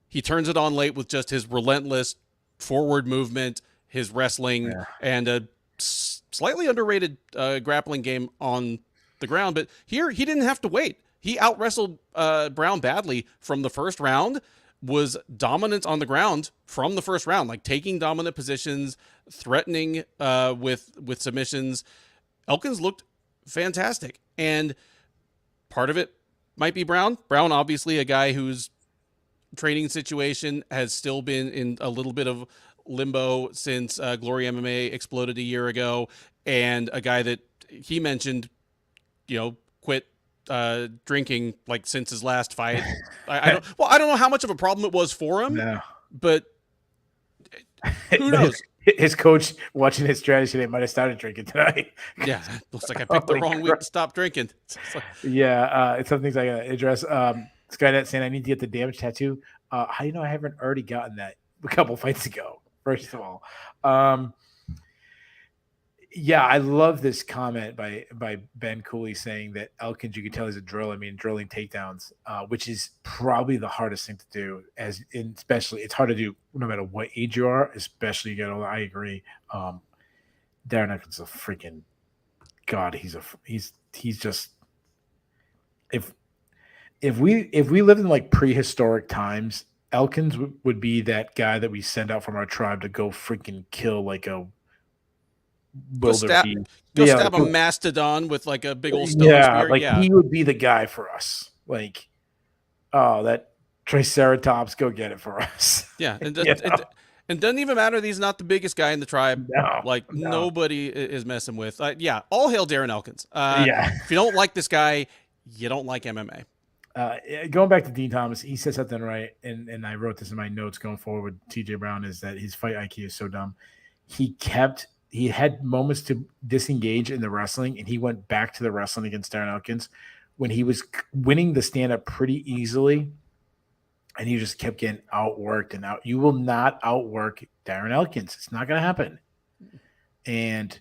He turns it on late with just his relentless forward movement, his wrestling, and a slightly underrated grappling game on the ground. But here, he didn't have to wait. He out-wrestled Brown badly from the first round, was dominant on the ground from the first round, like taking dominant positions, threatening with submissions. Elkins looked fantastic. And part of it might be Brown. Brown, obviously, a guy whose training situation has still been in a little bit of limbo since Glory MMA exploded a year ago, and a guy that he mentioned, quit drinking like since his last fight. I don't know how much of a problem it was for him, but who knows? His coach watching his strategy, they might have started drinking tonight. Yeah, looks like I picked the wrong week to stop drinking. It's some things I gotta address. Skynet saying I need to get the damage tattoo. How do you know I haven't already gotten that a couple fights ago? First of all, I love this comment by Ben Cooley saying that Elkins, you can tell he's a drilling takedowns, which is probably the hardest thing to do. Especially, it's hard to do no matter what age you are. Especially, I agree. Darren Elkins is a freaking god. He's just if we lived in like prehistoric times, Elkins would be that guy that we send out from our tribe to go freaking kill like a stab a mastodon with like a big old stone spear. He would be the guy for us. Like, that Triceratops, go get it for us. Yeah, and and doesn't even matter that he's not the biggest guy in the tribe. Nobody is messing with. All hail Darren Elkins. If you don't like this guy, you don't like MMA. Going back to Dean Thomas, he said something right, and I wrote this in my notes going forward with TJ Brown, is that his fight IQ is so dumb. He had moments to disengage in the wrestling, and he went back to the wrestling against Darren Elkins when he was winning the stand-up pretty easily, and he just kept getting outworked and out. You will not outwork Darren Elkins. It's not going to happen. And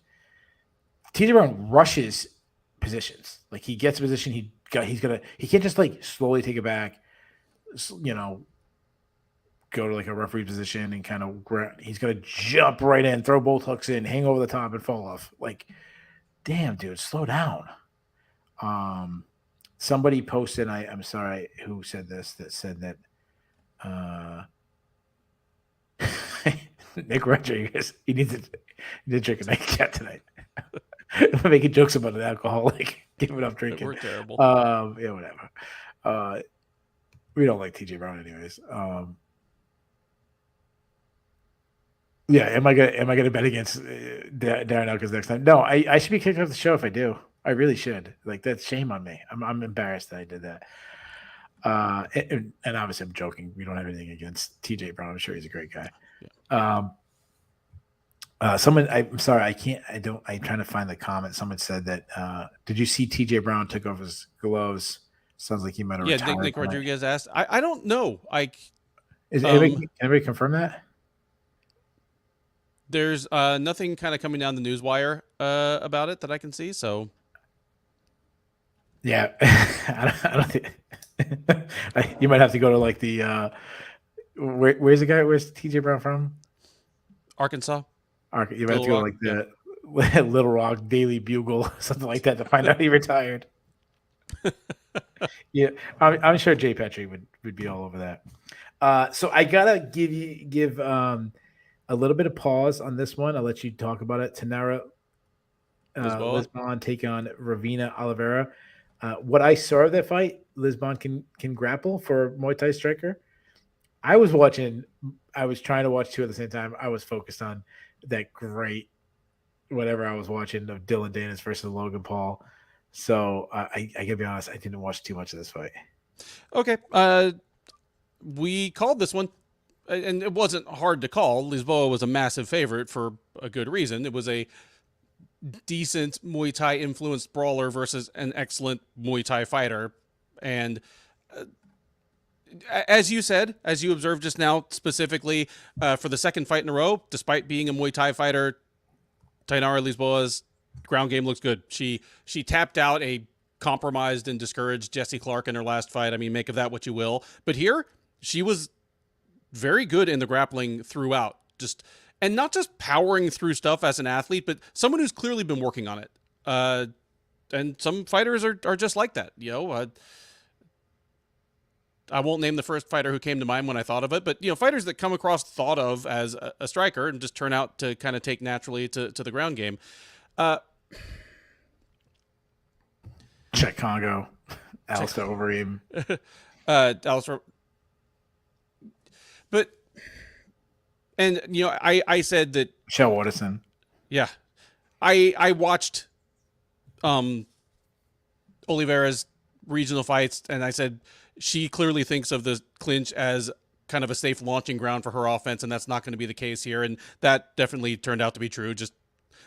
TJ Brown rushes positions. Like, he gets a position, he can't just like slowly take it back, go to like a referee position and kind of he's gonna jump right in, throw both hooks in, hang over the top, and fall off. Like, damn, dude, slow down. Somebody posted, I'm sorry who said this, that said that Nick Rodriguez, he needs to drink a nightcap tonight. I'm making jokes about an alcoholic giving up drinking. We're terrible. Whatever. We don't like TJ Brown anyways. Am I gonna bet against Darren Elkins next time? No, I should be kicked off the show if I do. I really should. Like, that's shame on me. I'm embarrassed that I did that. And obviously I'm joking. We don't have anything against TJ Brown. I'm sure he's a great guy. Yeah. I'm sorry, I'm trying to find the comment. Someone said that, did you see TJ Brown took off his gloves? Sounds like he might have retired. Nick Rodriguez asked. I don't know. Can anybody confirm that? There's nothing kind of coming down the news wire about it that I can see. So, yeah, I don't think you might have to go to like the where's the guy? Where's TJ Brown from? Arkansas. You might have to go like the Little Rock Daily Bugle, something like that, to find out he retired. Yeah, I'm sure Jay Petrie would be all over that. So I gotta give a little bit of pause on this one. I'll let you talk about it. Tanara Lisbon take on Ravina Oliveira. What I saw of that fight, Lisbon can grapple for Muay Thai striker. I was trying to watch two at the same time. I was focused on that great whatever I was watching of Dylan Danis versus Logan Paul. So I gotta be honest, I didn't watch too much of this fight. Okay. We called this one and it wasn't hard to call. Lisboa was a massive favorite for a good reason. It was a decent Muay Thai influenced brawler versus an excellent Muay Thai fighter. And as you said, as you observed just now, specifically for the second fight in a row, despite being a Muay Thai fighter, Tainara Lisboa's ground game looks good. She tapped out a compromised and discouraged Jesse Clark in her last fight. I mean, make of that what you will. But here, she was very good in the grappling throughout. And not just powering through stuff as an athlete, but someone who's clearly been working on it. And some fighters are just like that. I won't name the first fighter who came to mind when I thought of it, but fighters that come across thought of as a striker and just turn out to kind of take naturally to the ground game. Check Congo, Alistair Overeem. Alistair. But, and I said that Shell Watterson. Yeah, I watched Oliveira's regional fights, and I said she clearly thinks of the clinch as kind of a safe launching ground for her offense, and that's not going to be the case here. And that definitely turned out to be true. Just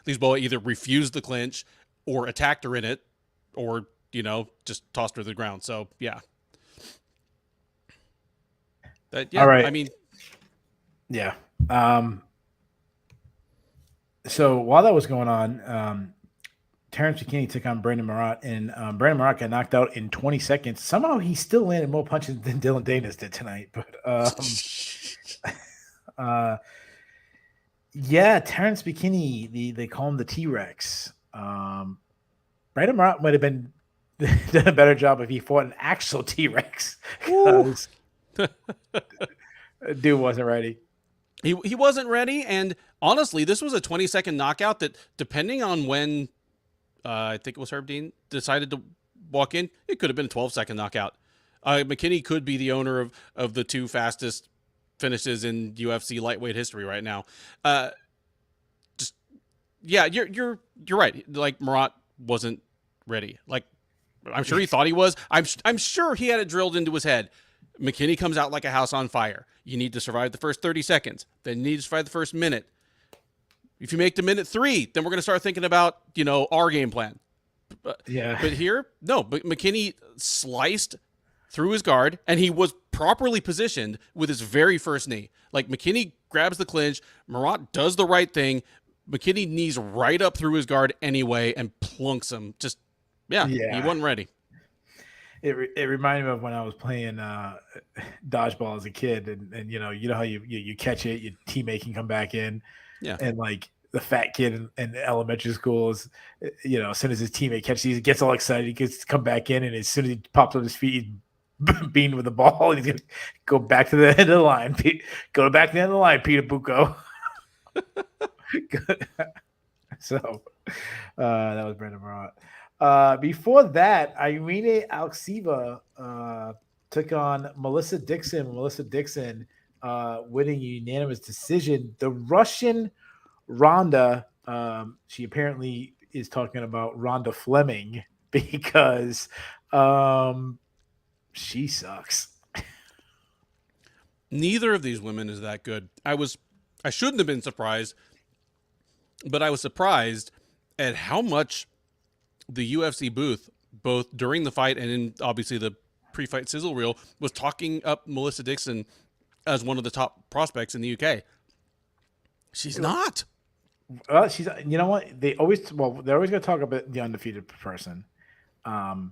Lisboa either refused the clinch or attacked her in it, or just tossed her to the ground. So yeah. All right. I mean, yeah. So while that was going on, Terrence McKinney took on Brandon Marat, and Brandon Marat got knocked out in 20 seconds. Somehow he still landed more punches than Dylan Danis did tonight. But yeah, Terrence McKinney, they call him the T-Rex. Brandon Marat might have done a better job if he fought an actual T-Rex. Dude wasn't ready. He wasn't ready, and honestly, this was a 20-second knockout that, depending on when I think it was Herb Dean decided to walk in, it could have been a 12-second knockout. McKinney could be the owner of the two fastest finishes in UFC lightweight history right now. You're right. Like, Marat wasn't ready. Like, I'm sure he thought he was. I'm sure he had it drilled into his head. McKinney comes out like a house on fire. You need to survive the first 30 seconds. Then you need to survive the first minute. If you make the minute 3, then we're going to start thinking about, our game plan. Yeah. But here, no. But McKinney sliced through his guard, and he was properly positioned with his very first knee. Like, McKinney grabs the clinch. Marat does the right thing. McKinney knees right up through his guard anyway and plunks him. He wasn't ready. It reminded me of when I was playing dodgeball as a kid, and you know how you catch it, your teammate can come back in, and like the fat kid in elementary school is, as soon as his teammate catches, he gets all excited, he gets to come back in, and as soon as he pops up his feet, he's beamed with the ball, and he's gonna go back to the end of the line. Go back to the end of the line, Peter Bucco. So that was Brandon Marat. Before that, Irene Alexeva took on Melissa Dixon. Melissa Dixon winning a unanimous decision. The Russian Ronda, she apparently is talking about Ronda Fleming because she sucks. Neither of these women is that good. I shouldn't have been surprised, but I was surprised at how much the UFC booth, both during the fight and in obviously the pre-fight sizzle reel, was talking up Melissa Dixon as one of the top prospects in the UK. She's not. She's. You know what? They're always going to talk about the undefeated person. I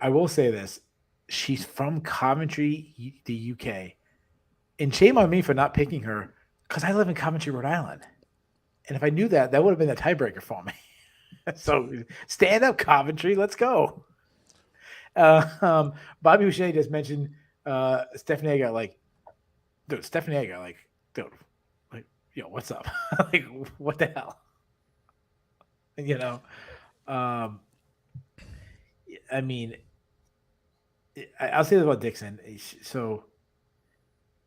will say this: she's from Coventry, the UK, and shame on me for not picking her because I live in Coventry, Rhode Island, and if I knew that, that would have been a tiebreaker for me. So stand up, Coventry. Let's go. Bobby Boucher just mentioned Stephanie Agar. Like, dude, Stephanie Agar. Like, dude, like, what's up? Like, what the hell? I mean, I'll say this about Dixon. So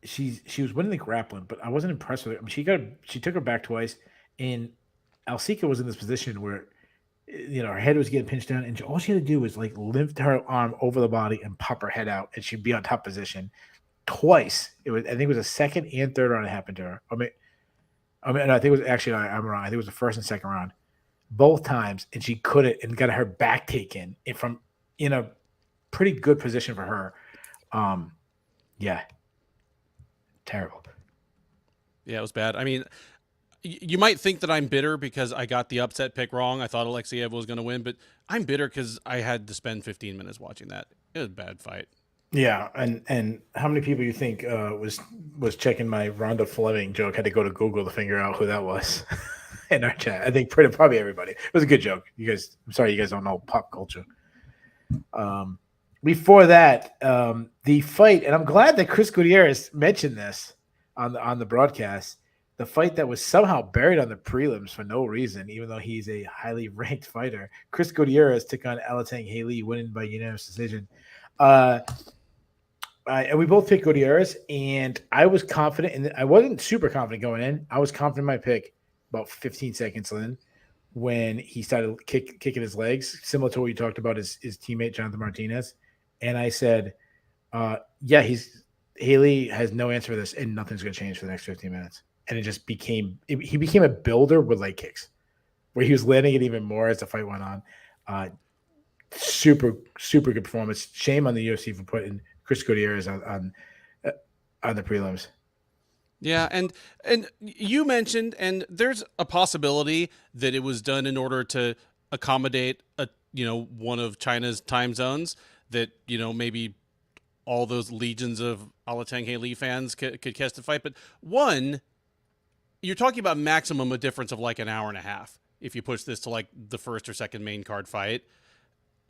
she was winning the grappling, but I wasn't impressed with her. I mean, she took her back twice, and Alsika was in this position where, her head was getting pinched down, and all she had to do was like lift her arm over the body and pop her head out, and she'd be on top position. twice. I think it was the second and third round it happened to her. I think it was actually, I'm wrong. I think it was the first and second round, both times, and she couldn't and got her back taken and from in a pretty good position for her. Yeah, terrible. Yeah, it was bad. I mean, you might think that I'm bitter because I got the upset pick wrong. I thought Alexeyeva was going to win, but I'm bitter because I had to spend 15 minutes watching that. It was a bad fight. Yeah, and how many people you think was checking my Rhonda Fleming joke? Had to go to Google to figure out who that was in our chat. I think probably everybody. It was a good joke. You guys, I'm sorry you guys don't know pop culture. Before that, the fight, and I'm glad that Chris Gutierrez mentioned this on the broadcast. The fight that was somehow buried on the prelims for no reason, even though he's a highly ranked fighter. Chris Gutierrez took on Alatang Haley, winning by unanimous decision. And we both picked Gutierrez, and I was confident, and I wasn't super confident going in. I was confident in my pick about 15 seconds in when he started kicking his legs, similar to what you talked about his teammate Jonathan Martinez. And I said, Haley has no answer for this, and nothing's going to change for the next 15 minutes. And it just he became a builder with leg kicks, where he was landing it even more as the fight went on. Super good performance. Shame on the UFC for putting Chris Gutierrez on the prelims. Yeah, and you mentioned, and there's a possibility that it was done in order to accommodate one of China's time zones, that maybe all those legions of Alatang Haley fans could catch the fight. But one, you're talking about maximum a difference of like an hour and a half if you push this to like the first or second main card fight.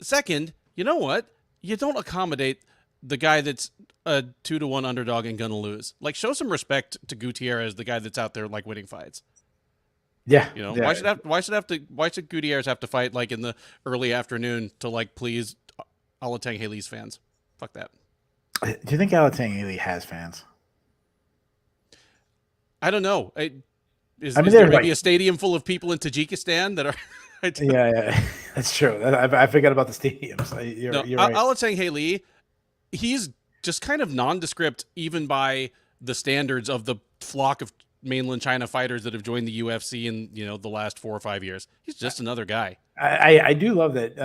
Second, you know what? You don't accommodate the guy that's a 2-1 underdog and gonna lose. Like, show some respect to Gutierrez, the guy that's out there like winning fights. Yeah, yeah. Why should Gutierrez have to fight like in the early afternoon to like please Alatang Haley's fans? Fuck that. Do you think Alatang Haley has fans? I don't know. Is there maybe a stadium full of people in Tajikistan that are? Yeah, that's true. I forgot about the stadiums. You're right. Alatang Haley, he's just kind of nondescript, even by the standards of the flock of mainland China fighters that have joined the UFC in the last 4 or 5 years. He's just another guy. I do love that.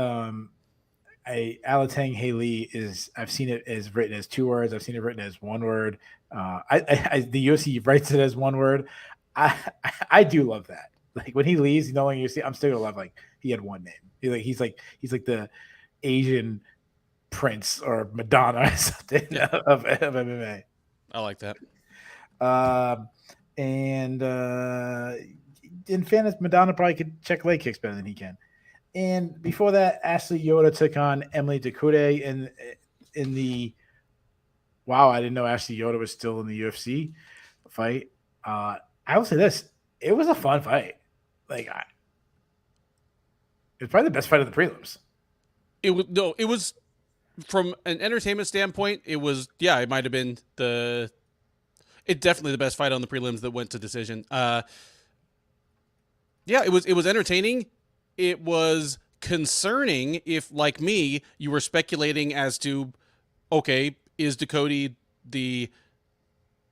Alatang Haley is. I've seen it as written as 2 words. I've seen it written as 1 word. The UFC writes it as 1 word. I do love that. Like when he leaves, knowing UFC, I'm still gonna love like he had 1 name. He's like the Asian Prince or Madonna or something of MMA. I like that. And in fairness, Madonna probably could check leg kicks better than he can. And before that, Ashley Yoda took on Emily Ducote in the. Wow, I didn't know Ashley Yoda was still in the UFC fight. I will say this: it was a fun fight. Like, it was probably the best fight of the prelims. It was from an entertainment standpoint. It was, it might have been definitely the best fight on the prelims that went to decision. It was entertaining. It was concerning if, like me, you were speculating as to, okay, is Ducote the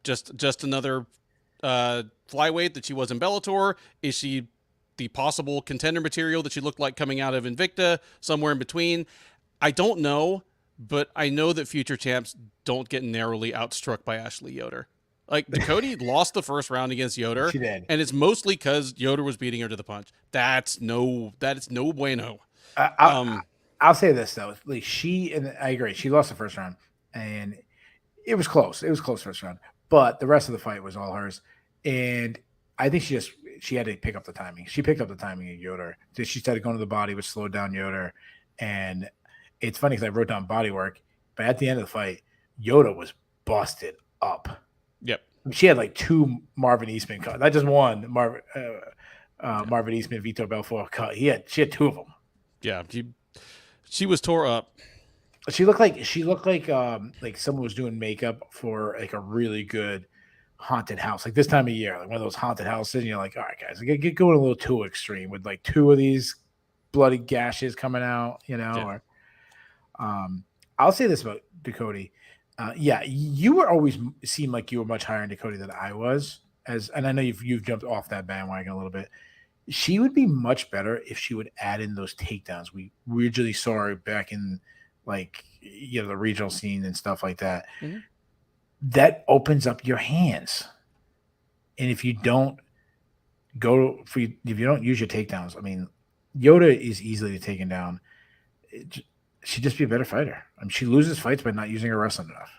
just another flyweight that she was in Bellator? Is she the possible contender material that she looked like coming out of Invicta, somewhere in between? I don't know, but I know that future champs don't get narrowly outstruck by Ashley Yoder. Like, Ducote lost the first round against Yoder, she did, and it's mostly because Yoder was beating her to the punch. That's no bueno. I'll say this though, like I agree, she lost the first round, and it was close. It was close first round, but the rest of the fight was all hers. And I think she had to pick up the timing. She picked up the timing of Yoder. She started going to the body, which slowed down Yoder. And it's funny because I wrote down body work, but at the end of the fight, Yoder was busted up. Yep. She had like 2 Marvin Eastman cuts, not just one. Marvin Eastman, Vitor Belfort cut. She had 2 of them. Yeah, she was tore up. She looked like someone was doing makeup for like a really good haunted house, like this time of year, like one of those haunted houses. And you're like, all right, guys, get going a little too extreme with like 2 of these bloody gashes coming out, Yeah. Or I'll say this about Ducote. Yeah, you were always seemed like you were much higher into Cody than I was. And I know you've jumped off that bandwagon a little bit. She would be much better if she would add in those takedowns. We originally saw her back in the regional scene and stuff like that. Mm-hmm. That opens up your hands. And if you don't if you don't use your takedowns, I mean, Yoda is easily taken down. She'd just be a better fighter. I mean, she loses fights by not using her wrestling enough.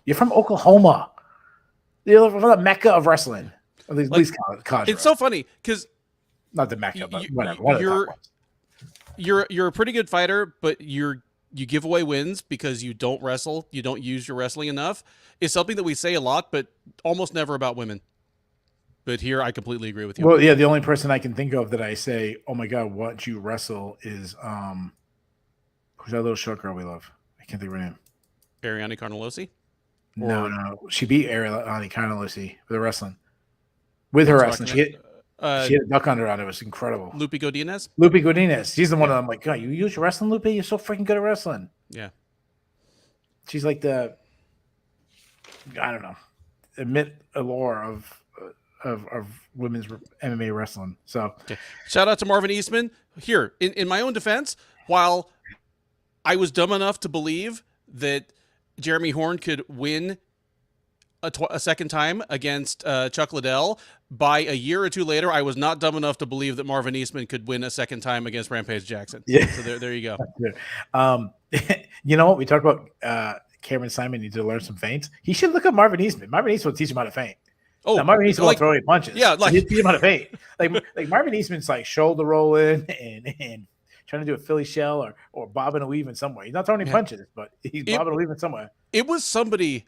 You're from Oklahoma. You're from the Mecca of wrestling. At least college. It's so funny because not the Mecca, but whatever. You're a pretty good fighter, but you give away wins because you don't wrestle. You don't use your wrestling enough. It's something that we say a lot, but almost never about women. But here, I completely agree with you. Well, yeah, the only person I can think of that I say, "Oh my God, watch you wrestle," is who's that little short girl we love? I can't think of her name. Ariane Carnelosi? No. She beat Ariane Carnelosi with her wrestling. With her wrestling. She hit a duck under on it. It was incredible. Lupe Godinez? Lupe Godinez. She's the one that I'm like, God, you use your wrestling, Lupe? You're so freaking good at wrestling. Yeah. She's like the, I don't know, admit allure of women's MMA wrestling. So shout out to Marvin Eastman. Here, in my own defense, while I was dumb enough to believe that Jeremy Horn could win a second time against Chuck Liddell, by a year or two later, I was not dumb enough to believe that Marvin Eastman could win a second time against Rampage Jackson. Yeah. So there you go. You know what? We talked about Cameron Simon needs to learn some feints. He should look at Marvin Eastman. Marvin Eastman will teach him how to feint. Oh, now, Marvin Eastman will throw any punches. Yeah, he'll teach him how to feint. Like Marvin Eastman's like shoulder rolling and trying to do a Philly shell or bobbing and weaving somewhere. He's not throwing any punches, but he's bobbing and weaving somewhere. It was somebody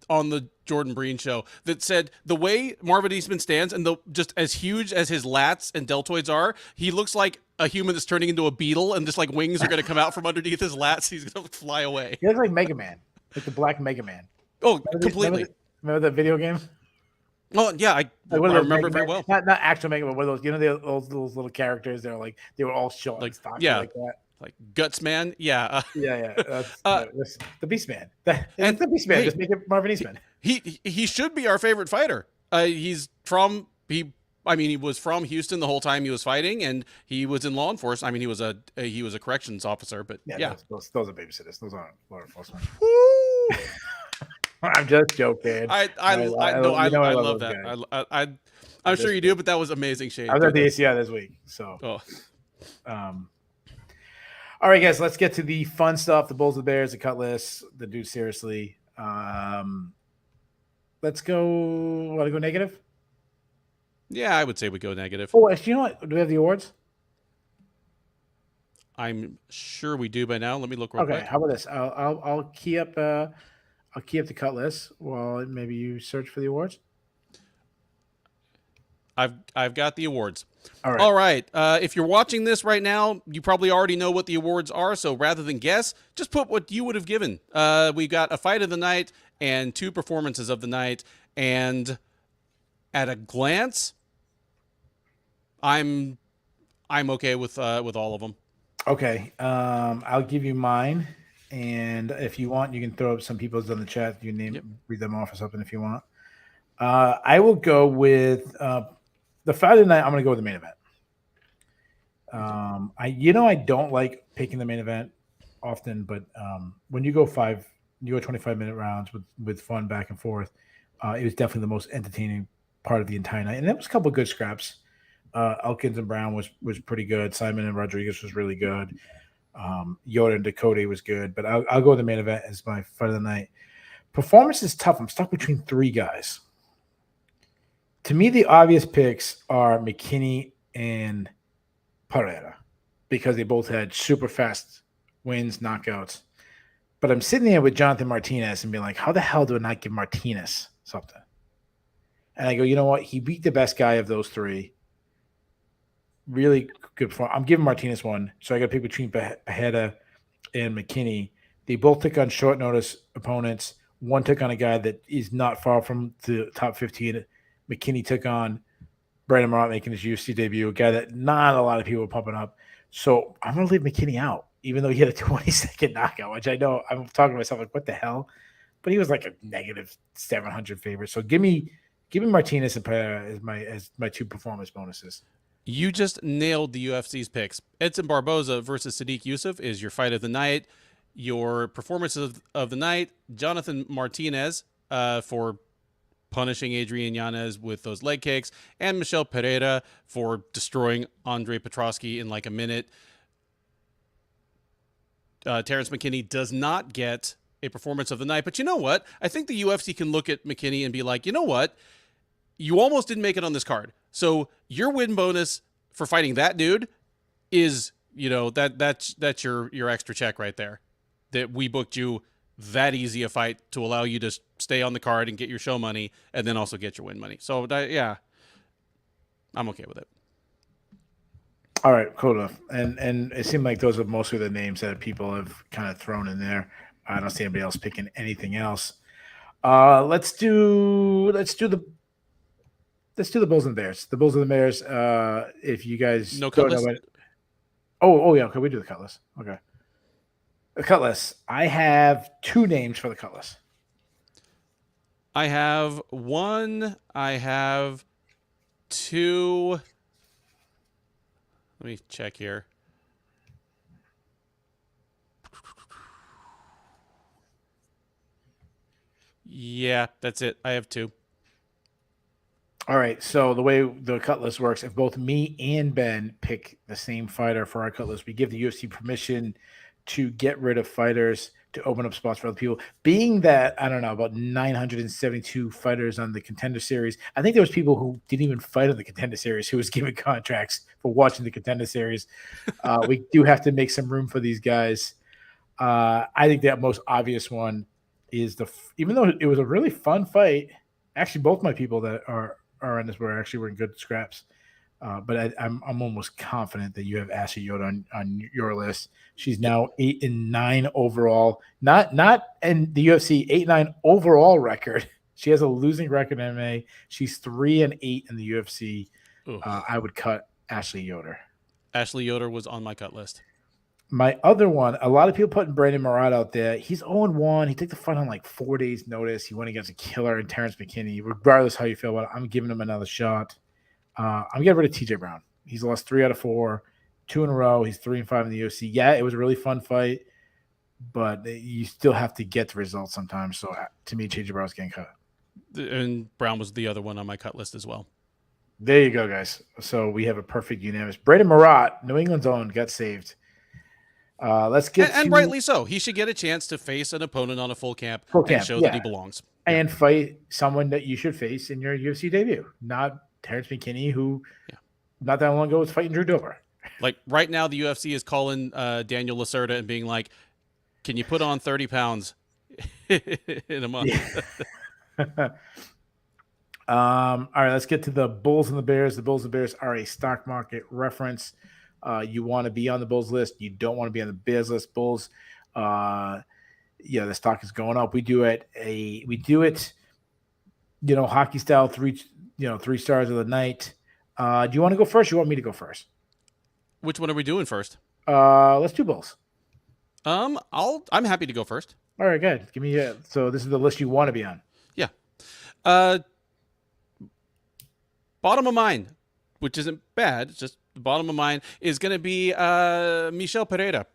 on the Jordan Breen show that said the way Marvin Eastman stands and just as huge as his lats and deltoids are, he looks like a human that's turning into a beetle and just like wings are going to come out from underneath his lats. He's going to fly away. He looks like Mega Man, like the black Mega Man. Oh, completely. Remember that video game? Oh yeah, I remember it very well. Not actual Mega Man, but one of those, those little characters. They were all short, like stocky, like that. Like Guts Man, yeah. Yeah. That's the Beast Man. It's the Beast Man. Just make it Marvin Eastman. He should be our favorite fighter. He was from Houston the whole time he was fighting, and he was in law enforcement. I mean, he was a corrections officer, but yeah. Those are babysitters. Those aren't law enforcement. I'm just joking. I love that. I'm sure you do, but that was amazing, Shane. I was at the ACI this week, so. All right, guys, let's get to the fun stuff, the Bulls, the Bears, the cut list, the dude seriously. Let's go. Want to go negative? Yeah, I would say we go negative. Oh, you know what? Do we have the awards? I'm sure we do by now. Let me look real quick. Okay, how about this? I'll key up the cut list while maybe you search for the awards. I've got the awards. All right. If you're watching this right now, you probably already know what the awards are. So rather than guess, just put what you would have given. We got a fight of the night and 2 performances of the night. And at a glance, I'm okay with all of them. Okay. I'll give you mine. And if you want, you can throw up some people's on the chat. You read them off or something if you want. I will go with the fight of the night. I'm going to go with the main event. I don't like picking the main event often, but when you go 25-minute rounds with fun back and forth, it was definitely the most entertaining part of the entire night. And there was a couple of good scraps. Elkins and Brown was pretty good. Simon and Rodriguez was really good. Yoda and Dakota was good, but I'll go with the main event as my fight of the night. Performance is tough. I'm stuck between 3 guys. To me, the obvious picks are McKinney and Pereira because they both had super fast wins, knockouts. But I'm sitting there with Jonathan Martinez and being like, how the hell do I not give Martinez something? And I go, you know what? He beat the best guy of those 3. Really good performance. I'm giving Martinez one. So I got to pick between Pereira and McKinney. They both took on short notice opponents. One took on a guy that is not far from the top 15. McKinney took on Brandon Marat making his UFC debut, a guy that not a lot of people were pumping up. So I'm going to leave McKinney out, even though he had a 20-second knockout, which I know I'm talking to myself like, what the hell? but he was like a negative 700 favorite. So give me Martinez and Pereira as my two performance bonuses. You just nailed the UFC's picks. Edson Barboza versus Sodiq Yusuff is your fight of the night. Your performance of the night, Jonathan Martinez for punishing Adrian Yanez with those leg kicks, and Michel Pereira for destroying Andre Petroski in like a minute. Terrence McKinney does not get a performance of the night, but you know what? I think the UFC can look at McKinney and be like, you know what? You almost didn't make it on this card. So your win bonus for fighting that dude is, that's your extra check right there. That we booked you that easy a fight to allow you to stay on the card and get your show money and then also get your win money. So yeah, I'm okay with it. All right, cool enough. And it seemed like those are mostly the names that people have kind of thrown in there. I don't see anybody else picking anything else. Let's do the Bulls and Bears. The Bulls and the Bears. If you guys no Cutlass. Oh yeah, okay, we do the Cutlass. Okay. The Cutlass. I have two names for the Cutlass. I have one. I have two. Let me check here. Yeah, that's it. I have two. All right. So the way the Cutlass works, if both me and Ben pick the same fighter for our Cutlass, we give the UFC permission to get rid of fighters to open up spots for other people. Being that, I don't know, about 972 fighters on the Contender Series, I think there was people who didn't even fight on the Contender Series who was given contracts for watching the Contender Series. We do have to make some room for these guys. I think that most obvious one is even though it was a really fun fight, actually both my people that are in this were in good scraps. But I'm almost confident that you have Ashley Yoder on your list. She's now 8-9 overall. Not in the UFC, 8-9 overall record. She has a losing record in MMA. She's 3-8 in the UFC. I would cut Ashley Yoder. Ashley Yoder was on my cut list. My other one, a lot of people putting Brandon Marat out there. He's 0-1. He took the fight on like 4 days' notice. He went against a killer in Terrence McKinney. Regardless how you feel about it, I'm giving him another shot. I'm getting rid of TJ Brown. He's lost 3 out of 4, 2 in a row. He's 3-5 in the UFC. Yeah, it was a really fun fight, but you still have to get the results sometimes. So to me, TJ Brown's getting cut. And Brown was the other one on my cut list as well. There you go, guys. So we have a perfect unanimous. Brandon Marat, New England's own, got saved. Let's get and rightly so. He should get a chance to face an opponent on a full camp and show that he belongs. And fight someone that you should face in your UFC debut, not Terrence McKinney, who not that long ago was fighting Drew Dober. Like right now, the UFC is calling Daniel Lacerda and being like, "Can you put on 30 pounds in a month?" Yeah. All right, let's get to the Bulls and the Bears. The Bulls and the Bears are a stock market reference. You want to be on the Bulls list. You don't want to be on the Bears list. Bulls, the stock is going up. We do it, hockey style, 3 stars of the night. Do you want to go first? Or you want me to go first? Which one are we doing first? Let's do Bulls. I'm happy to go first. All right, good. Give me so this is the list you want to be on. Yeah. Bottom of mine, which isn't bad. It's just the bottom of mine is going to be Michel Pereira.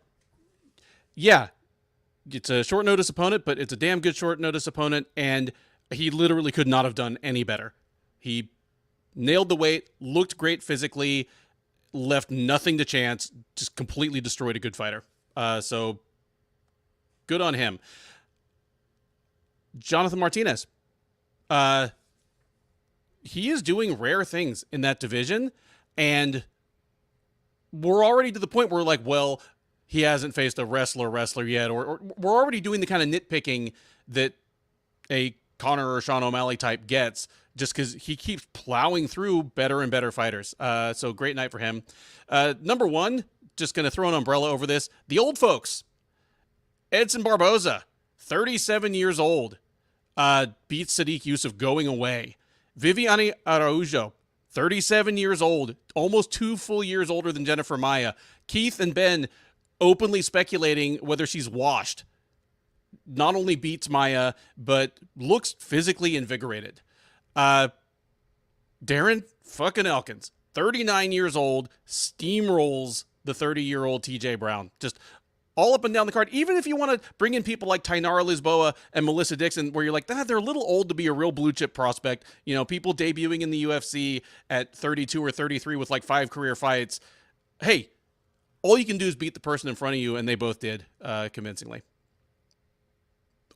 Yeah, it's a short notice opponent, but it's a damn good short notice opponent, and he literally could not have done any better. He nailed the weight, looked great physically, left nothing to chance, just completely destroyed a good fighter. So good on him. Jonathan Martinez. He is doing rare things in that division, and we're already to the point where like, well, he hasn't faced a wrestler yet, or we're already doing the kind of nitpicking that a Conor or Sean O'Malley type gets just because he keeps plowing through better and better fighters. So great night for him. Number one, just going to throw an umbrella over this. The old folks. Edson Barboza, 37 years old, beats Sodiq Yusuff going away. Viviane Araujo, 37 years old, almost 2 full years older than Jennifer Maia. Keith and Ben openly speculating whether she's washed. not only beats Maya, but looks physically invigorated. Darren fucking Elkins, 39 years old, steamrolls the 30-year-old TJ Brown. Just all up and down the card. Even if you want to bring in people like Tainara Lisboa and Melissa Dixon, where you're like, they're a little old to be a real blue chip prospect. You know, people debuting in the UFC at 32 or 33 with like 5 career fights. Hey, all you can do is beat the person in front of you, and they both did convincingly.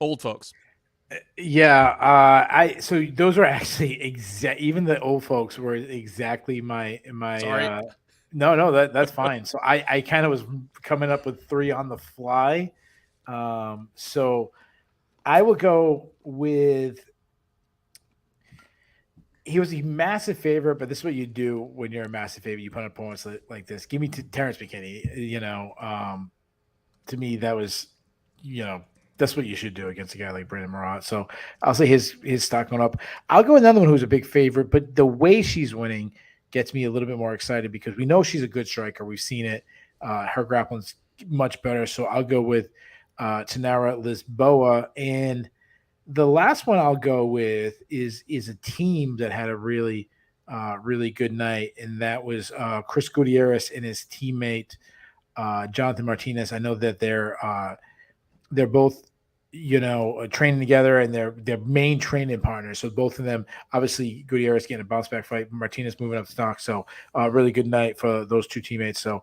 Old folks. Yeah, so those are actually even the old folks were exactly my Sorry. No, that's fine. So I kind of was coming up with 3 on the fly. So I will go with, he was a massive favorite, but this is what you do when you're a massive favorite. You put opponents like this. Give me Terrence McKinney. To me, that was, that's what you should do against a guy like Brandon Marat. So I'll say his stock going up. I'll go with another one who's a big favorite, but the way she's winning gets me a little bit more excited because we know she's a good striker. We've seen it. Her grappling's much better. So I'll go with Tainara Lisboa. And the last one I'll go with is a team that had a really, really good night, and that was Chris Gutierrez and his teammate Jonathan Martinez. I know that they're both, training together, and they're main training partners. So both of them, obviously, Gutierrez getting a bounce back fight, Martinez moving up stock. So really good night for those two teammates. So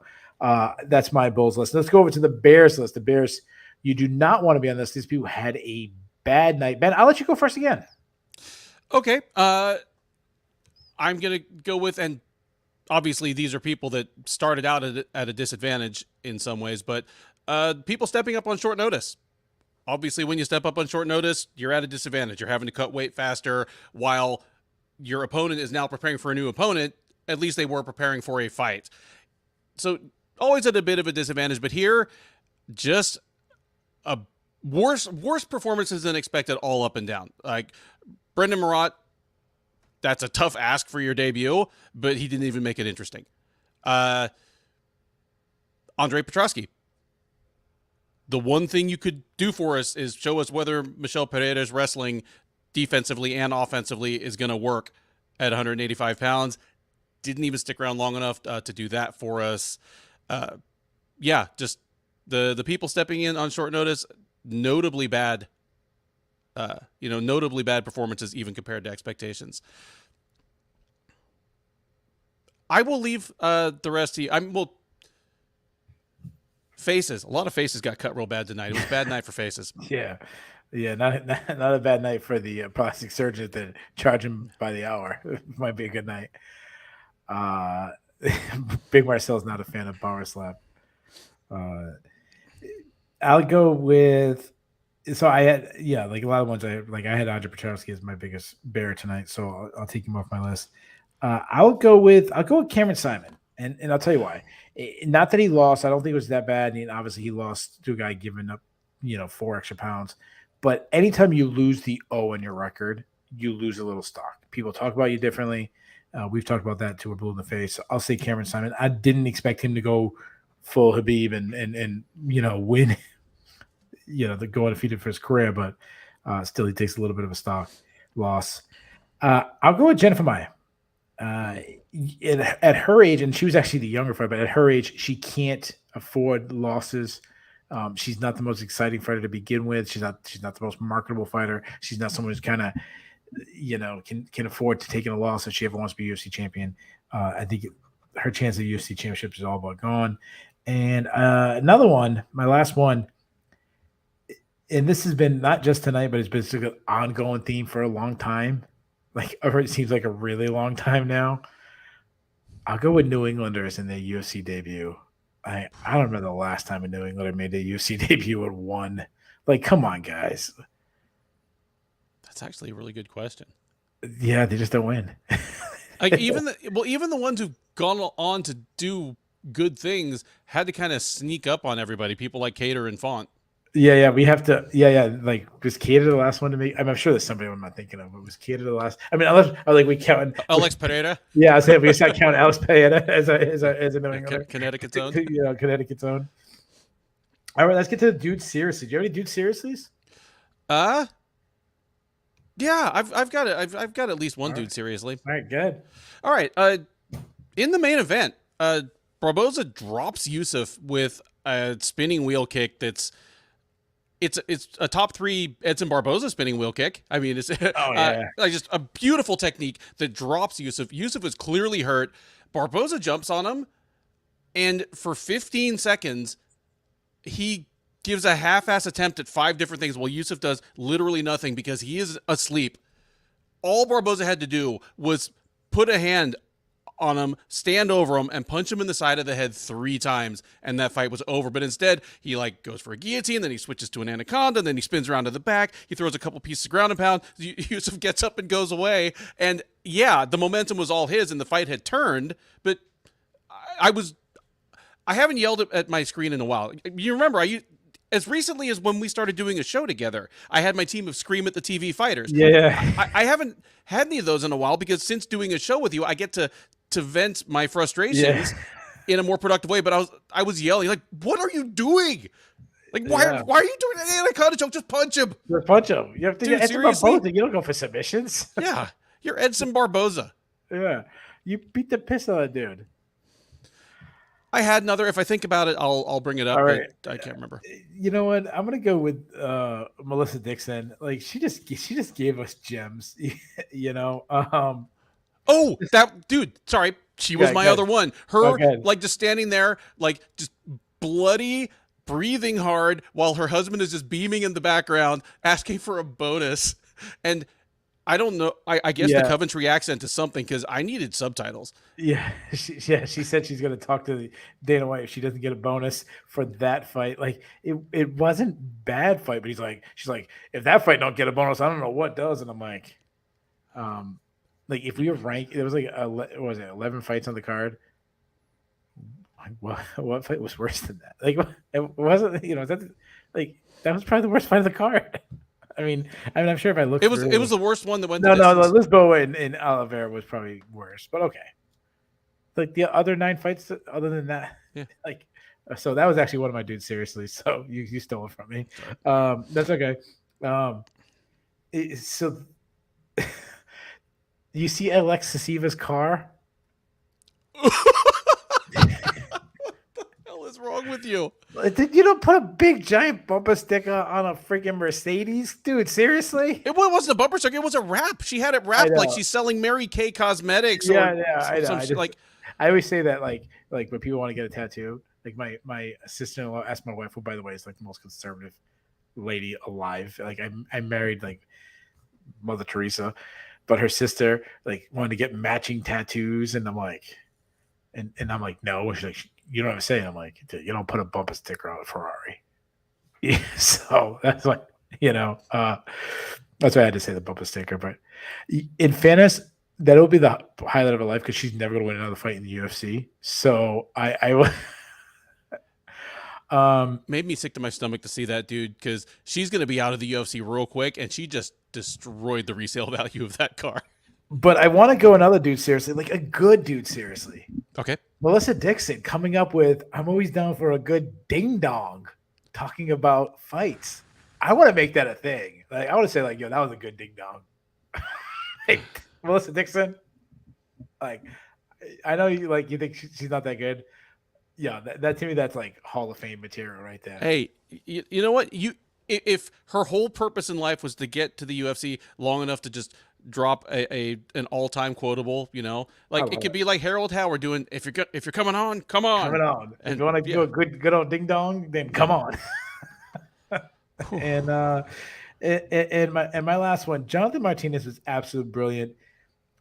that's my Bulls list. Let's go over to the Bears list. The Bears, you do not want to be on this. These people had a bad night. Ben, I'll let you go first again. Okay. I'm going to go with, and obviously these are people that started out at a disadvantage in some ways, but people stepping up on short notice. Obviously, when you step up on short notice, you're at a disadvantage. You're having to cut weight faster while your opponent is now preparing for a new opponent. At least they were preparing for a fight. So always at a bit of a disadvantage, but here, just a worse performances than expected all up and down. Like Brendan Marat, that's a tough ask for your debut, but he didn't even make it interesting. Andre Petrosky, the one thing you could do for us is show us whether Michelle Pereira's wrestling defensively and offensively is going to work at 185 pounds. Didn't even stick around long enough to do that for us. Just the people stepping in on short notice, notably bad performances even compared to expectations. I will leave the rest to you. Faces. A lot of faces got cut real bad tonight. It was a bad night for faces. Yeah, not a bad night for the plastic surgeon to charge him by the hour. It might be a good night. Big Marcel's not a fan of power slap. I'll go with. So I had, like a lot of ones. I had Andre Petrosky as my biggest bear tonight, so I'll take him off my list. I'll go with Cameron Simon, and I'll tell you why. Not that he lost. I don't think it was that bad. And obviously, he lost to a guy giving up, 4 extra pounds. But anytime you lose the O in your record, you lose a little stock. People talk about you differently. We've talked about that till we're blue in the face. I'll say Cameron Simon. I didn't expect him to go full Habib and win, the go undefeated for his career. But still, he takes a little bit of a stock loss. I'll go with Jennifer Maia. At her age, and she was actually the younger fighter, but at her age, she can't afford losses. She's not the most exciting fighter to begin with. She's not the most marketable fighter. She's not someone who's kind of, can afford to take in a loss if she ever wants to be UFC champion. I think her chance of UFC championship is all but gone. And another one, my last one, and this has been not just tonight, but it's been an ongoing theme for a long time. Like, it seems like a really long time now. I'll go with New Englanders in their UFC debut. I don't remember the last time a New Englander made their UFC debut and won. Like, come on, guys. That's actually a really good question. Yeah, they just don't win. Like even the ones who've gone on to do good things had to kind of sneak up on everybody. People like Cater and Font. Yeah, we have to. Yeah. Like, was Cater the last one to make? I'm sure there's somebody I'm not thinking of. But was Cater the last? I mean, unless we count Alex Pereira. Yeah, I said we start counting Alex Pereira as a New Englander. Connecticut's own. Connecticut's own. All right, let's get to the dude seriously. Do you have any dude seriouslies? Uh yeah, I've got at least one All dude right. seriously. All right, good. All right. In the main event, Barboza drops Yusuff with a spinning wheel kick it's a top 3 Edson Barboza spinning wheel kick. I mean, it's Oh yeah. like just a beautiful technique that drops Yusuff. Yusuff is clearly hurt. Barboza jumps on him, and for 15 seconds, he gives a half-ass attempt at 5 different things while Yusuff does literally nothing because he is asleep. All Barboza had to do was put a hand on him, stand over him, and punch him in the side of the head 3 times, and that fight was over. But instead, he like goes for a guillotine, then he switches to an anaconda, and then he spins around to the back. He throws a couple pieces of ground and pound. Yusuff gets up and goes away. And yeah, the momentum was all his, and the fight had turned. But I haven't yelled at my screen in a while. You remember, as recently as when we started doing a show together, I had my team of Scream at the TV fighters. Yeah. I haven't had any of those in a while because since doing a show with you, I get to vent my frustrations in a more productive way. But I was yelling like, "What are you doing? Like, why are you doing an anaconda choke? Just punch him. Just punch him. You have to Dude, get seriously? Barboza. You don't go for submissions. Yeah, you're Edson Barboza." Yeah. You beat the piss out of that dude. I had another. If I think about it, I'll bring it up. All right. But I can't remember. You know what? I'm gonna go with Melissa Dixon. Like she just gave us gems. You know. Oh, that dude. Sorry, she was my other one. Her like just standing there, like just bloody, breathing hard, while her husband is just beaming in the background, asking for a bonus. And I don't know. I guess the Coventry accent is something because I needed subtitles. Yeah, she said she's gonna talk to Dana White if she doesn't get a bonus for that fight. Like it wasn't bad fight, but she's like, if that fight don't get a bonus, I don't know what does. And I'm like, if we were ranked, there was like what was it, 11 fights on the card. What fight was worse than that? Like it wasn't, that was probably the worst fight of the card. I mean, I'm sure if I looked, it was the worst one that went. No, Lisboa and Oliveira was probably worse, but okay. Like the other 9 fights, other than that, so that was actually one of my dudes. Seriously, so you stole it from me. That's okay. So you see Alexis Siva's car? What's wrong with you? You don't put a big giant bumper sticker on a freaking Mercedes, dude. Seriously? It wasn't a bumper sticker. It was a wrap. She had it wrapped like she's selling Mary Kay Cosmetics. I know. I always say that like when people want to get a tattoo, like my sister-in-law asked my wife, who by the way is like the most conservative lady alive. Like I married like Mother Teresa, but her sister like wanted to get matching tattoos, and I'm like, and I'm like, no. She's like, you know what I'm saying? I'm like, you don't put a bumper sticker on a Ferrari. Yeah, so that's like, that's why I had to say the bumper sticker. But in fairness, that'll be the highlight of her life because she's never going to win another fight in the UFC. So I made me sick to my stomach to see that, dude, because she's going to be out of the UFC real quick, and she just destroyed the resale value of that car. But I want to go another dude seriously, like a good dude seriously. Okay. Melissa Dixon coming up with, I'm always down for a good ding dong, talking about fights. I want to make that a thing. Like I want to say like, yo, that was a good ding dong. Hey, Melissa Dixon. Like, I know you think she's not that good. Yeah, that to me, that's like Hall of Fame material right there. Hey, you know what? If her whole purpose in life was to get to the UFC long enough to just drop an all-time quotable, it could be like Harold Howard doing, if you're coming on, come on. Coming on. And if you want to do a good old ding dong, then come on. And my last one, Jonathan Martinez was absolutely brilliant.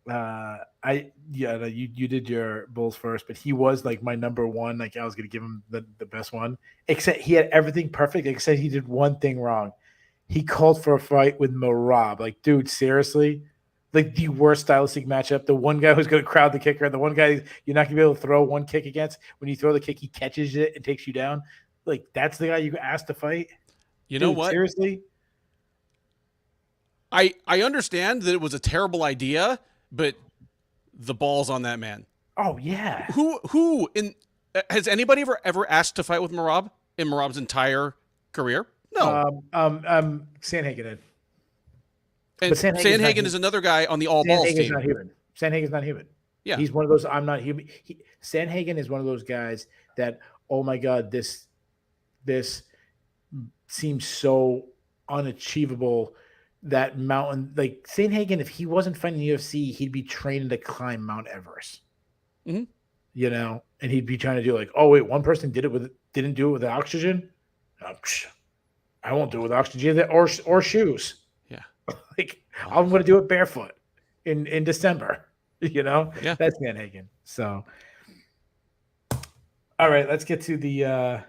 You did your Bulls first, but he was like my number one. Like I was gonna give him the best one, except he had everything perfect, except he did one thing wrong. He called for a fight with Merab. Like, dude, seriously? Like the worst stylistic matchup. The one guy who's gonna crowd the kicker, the one guy you're not gonna be able to throw one kick against. When you throw the kick, he catches it and takes you down. Like, that's the guy you asked to fight. You know what? Seriously? I understand that it was a terrible idea, but the ball's on that man. Oh yeah. Who has anybody ever asked to fight with Merab in Merab's entire career? No. Sandhagen did. And But Sandhagen's not Sandhagen human. is another guy on the all balls Sandhagen's team. not human. Sandhagen's not human. Yeah. He's one of those. I'm not human. Sandhagen is one of those guys that, oh my god, this seems so unachievable. That mountain, like Sandhagen, if he wasn't fighting UFC, he'd be training to climb Mount Everest. Mhm. You know, and he'd be trying to do like, oh wait, one person didn't do it with oxygen. I won't do it with oxygen or shoes. Yeah. Like I'm going to do it barefoot in December. You know, Yeah. that's Sandhagen. So, all right, let's get to the.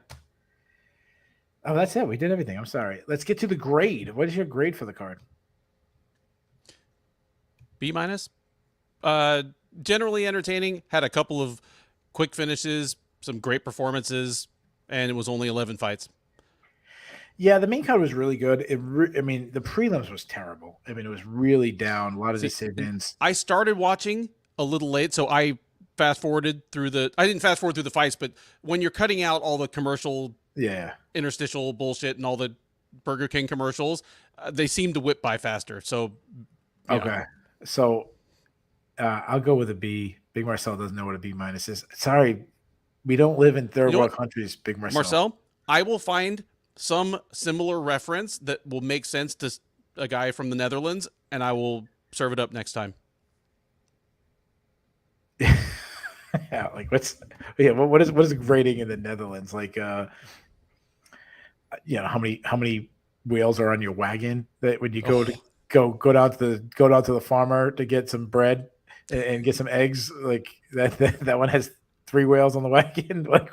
Oh, that's it. We did everything. I'm sorry. Let's get to the grade. What is your grade for the card? B-. Generally entertaining. Had a couple of quick finishes, some great performances, and it was only 11 fights. Yeah, the main card was really good. I mean, the prelims was terrible. I mean, it was really down. A lot of decisions. I started watching a little late, so I fast forwarded through the. I didn't fast forward through the fights, but when you're cutting out all the commercial, interstitial bullshit and all the Burger King commercials, they seem to whip by faster. So, yeah. Okay, so I'll go with a B. Big Marcel doesn't know what a B- is. Sorry, we don't live in third world countries. Big Marcel, I will find some similar reference that will make sense to a guy from the Netherlands, and I will serve it up next time. Yeah, like what is the grading in the Netherlands? Like how many wheels are on your wagon that when you go down to the farmer to get some bread and get some eggs, like that one has 3 wheels on the wagon, like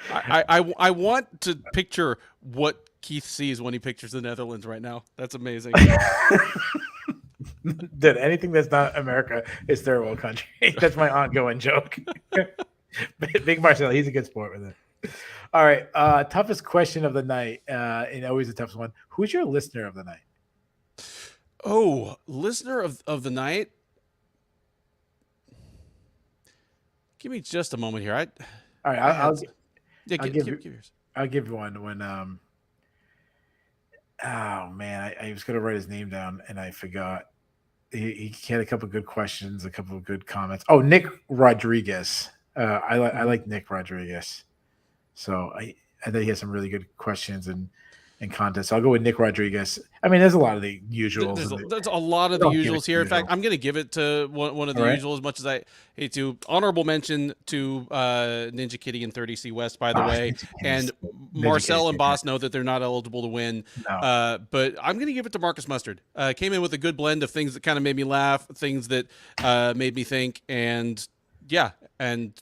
I want to picture what Keith sees when he pictures the Netherlands right now. That's amazing. Dude, anything that's not America is third world country. That's my ongoing joke. Big Marcel, he's a good sport with it. All right, toughest question of the night, and always the toughest one. Who's your listener of the night? Oh, listener of the night. Give me just a moment here. All right, I'll give you one when oh man, I was gonna write his name down and I forgot. He had a couple of good questions, a couple of good comments. Oh, Nick Rodriguez. I like Nick Rodriguez. So I think he has some really good questions and content. So I'll go with Nick Rodriguez. I mean, there's a lot of the usuals. There's a lot of the usuals here. In fact, I'm going to give it to one of the usuals as much as I hate to. Honorable mention to Ninja Kitty and 30C West, by the way. And Marcel and Boss know that they're not eligible to win. No. But I'm going to give it to Marcus Mustard. Came in with a good blend of things that kind of made me laugh, things that made me think. And yeah. And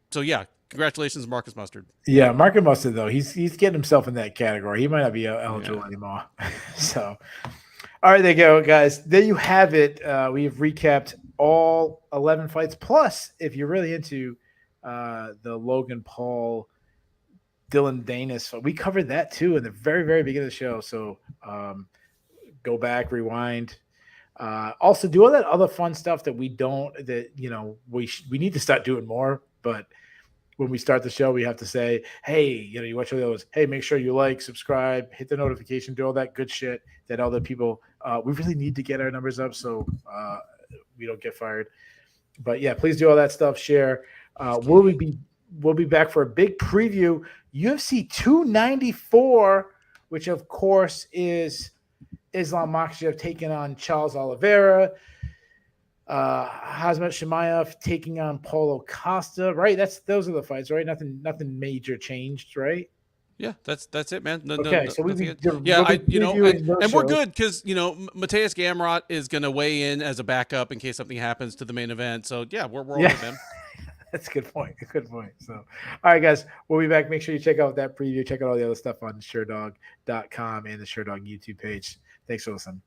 so, yeah. Congratulations, Marcus Mustard. Yeah, Marcus Mustard, though, he's getting himself in that category. He might not be eligible anymore. So, all right, there you go, guys. There you have it. We have recapped all 11 fights. Plus, if you're really into the Logan Paul, Dylan Danis, we covered that too in the very, very beginning of the show. So go back, rewind. Also, do all that other fun stuff that we need to start doing more, but when we start the show, we have to say, hey, you watch all those. Hey, make sure you like, subscribe, hit the notification, do all that good shit that other people. We really need to get our numbers up so we don't get fired. But yeah, please do all that stuff. Share. We'll be back for a big preview. UFC 294, which of course is Islam Makhachev taking on Charles Oliveira. Khamzat Chimaev taking on Paulo Costa, right? Those are the fights, right? Nothing major changed, right? Yeah, that's it, man. So we're good because Mateus Gamrot is going to weigh in as a backup in case something happens to the main event. So yeah, we're all with him. That's a good point. So, all right, guys, we'll be back. Make sure you check out that preview. Check out all the other stuff on Sherdog.com and the Sherdog YouTube page. Thanks for listening.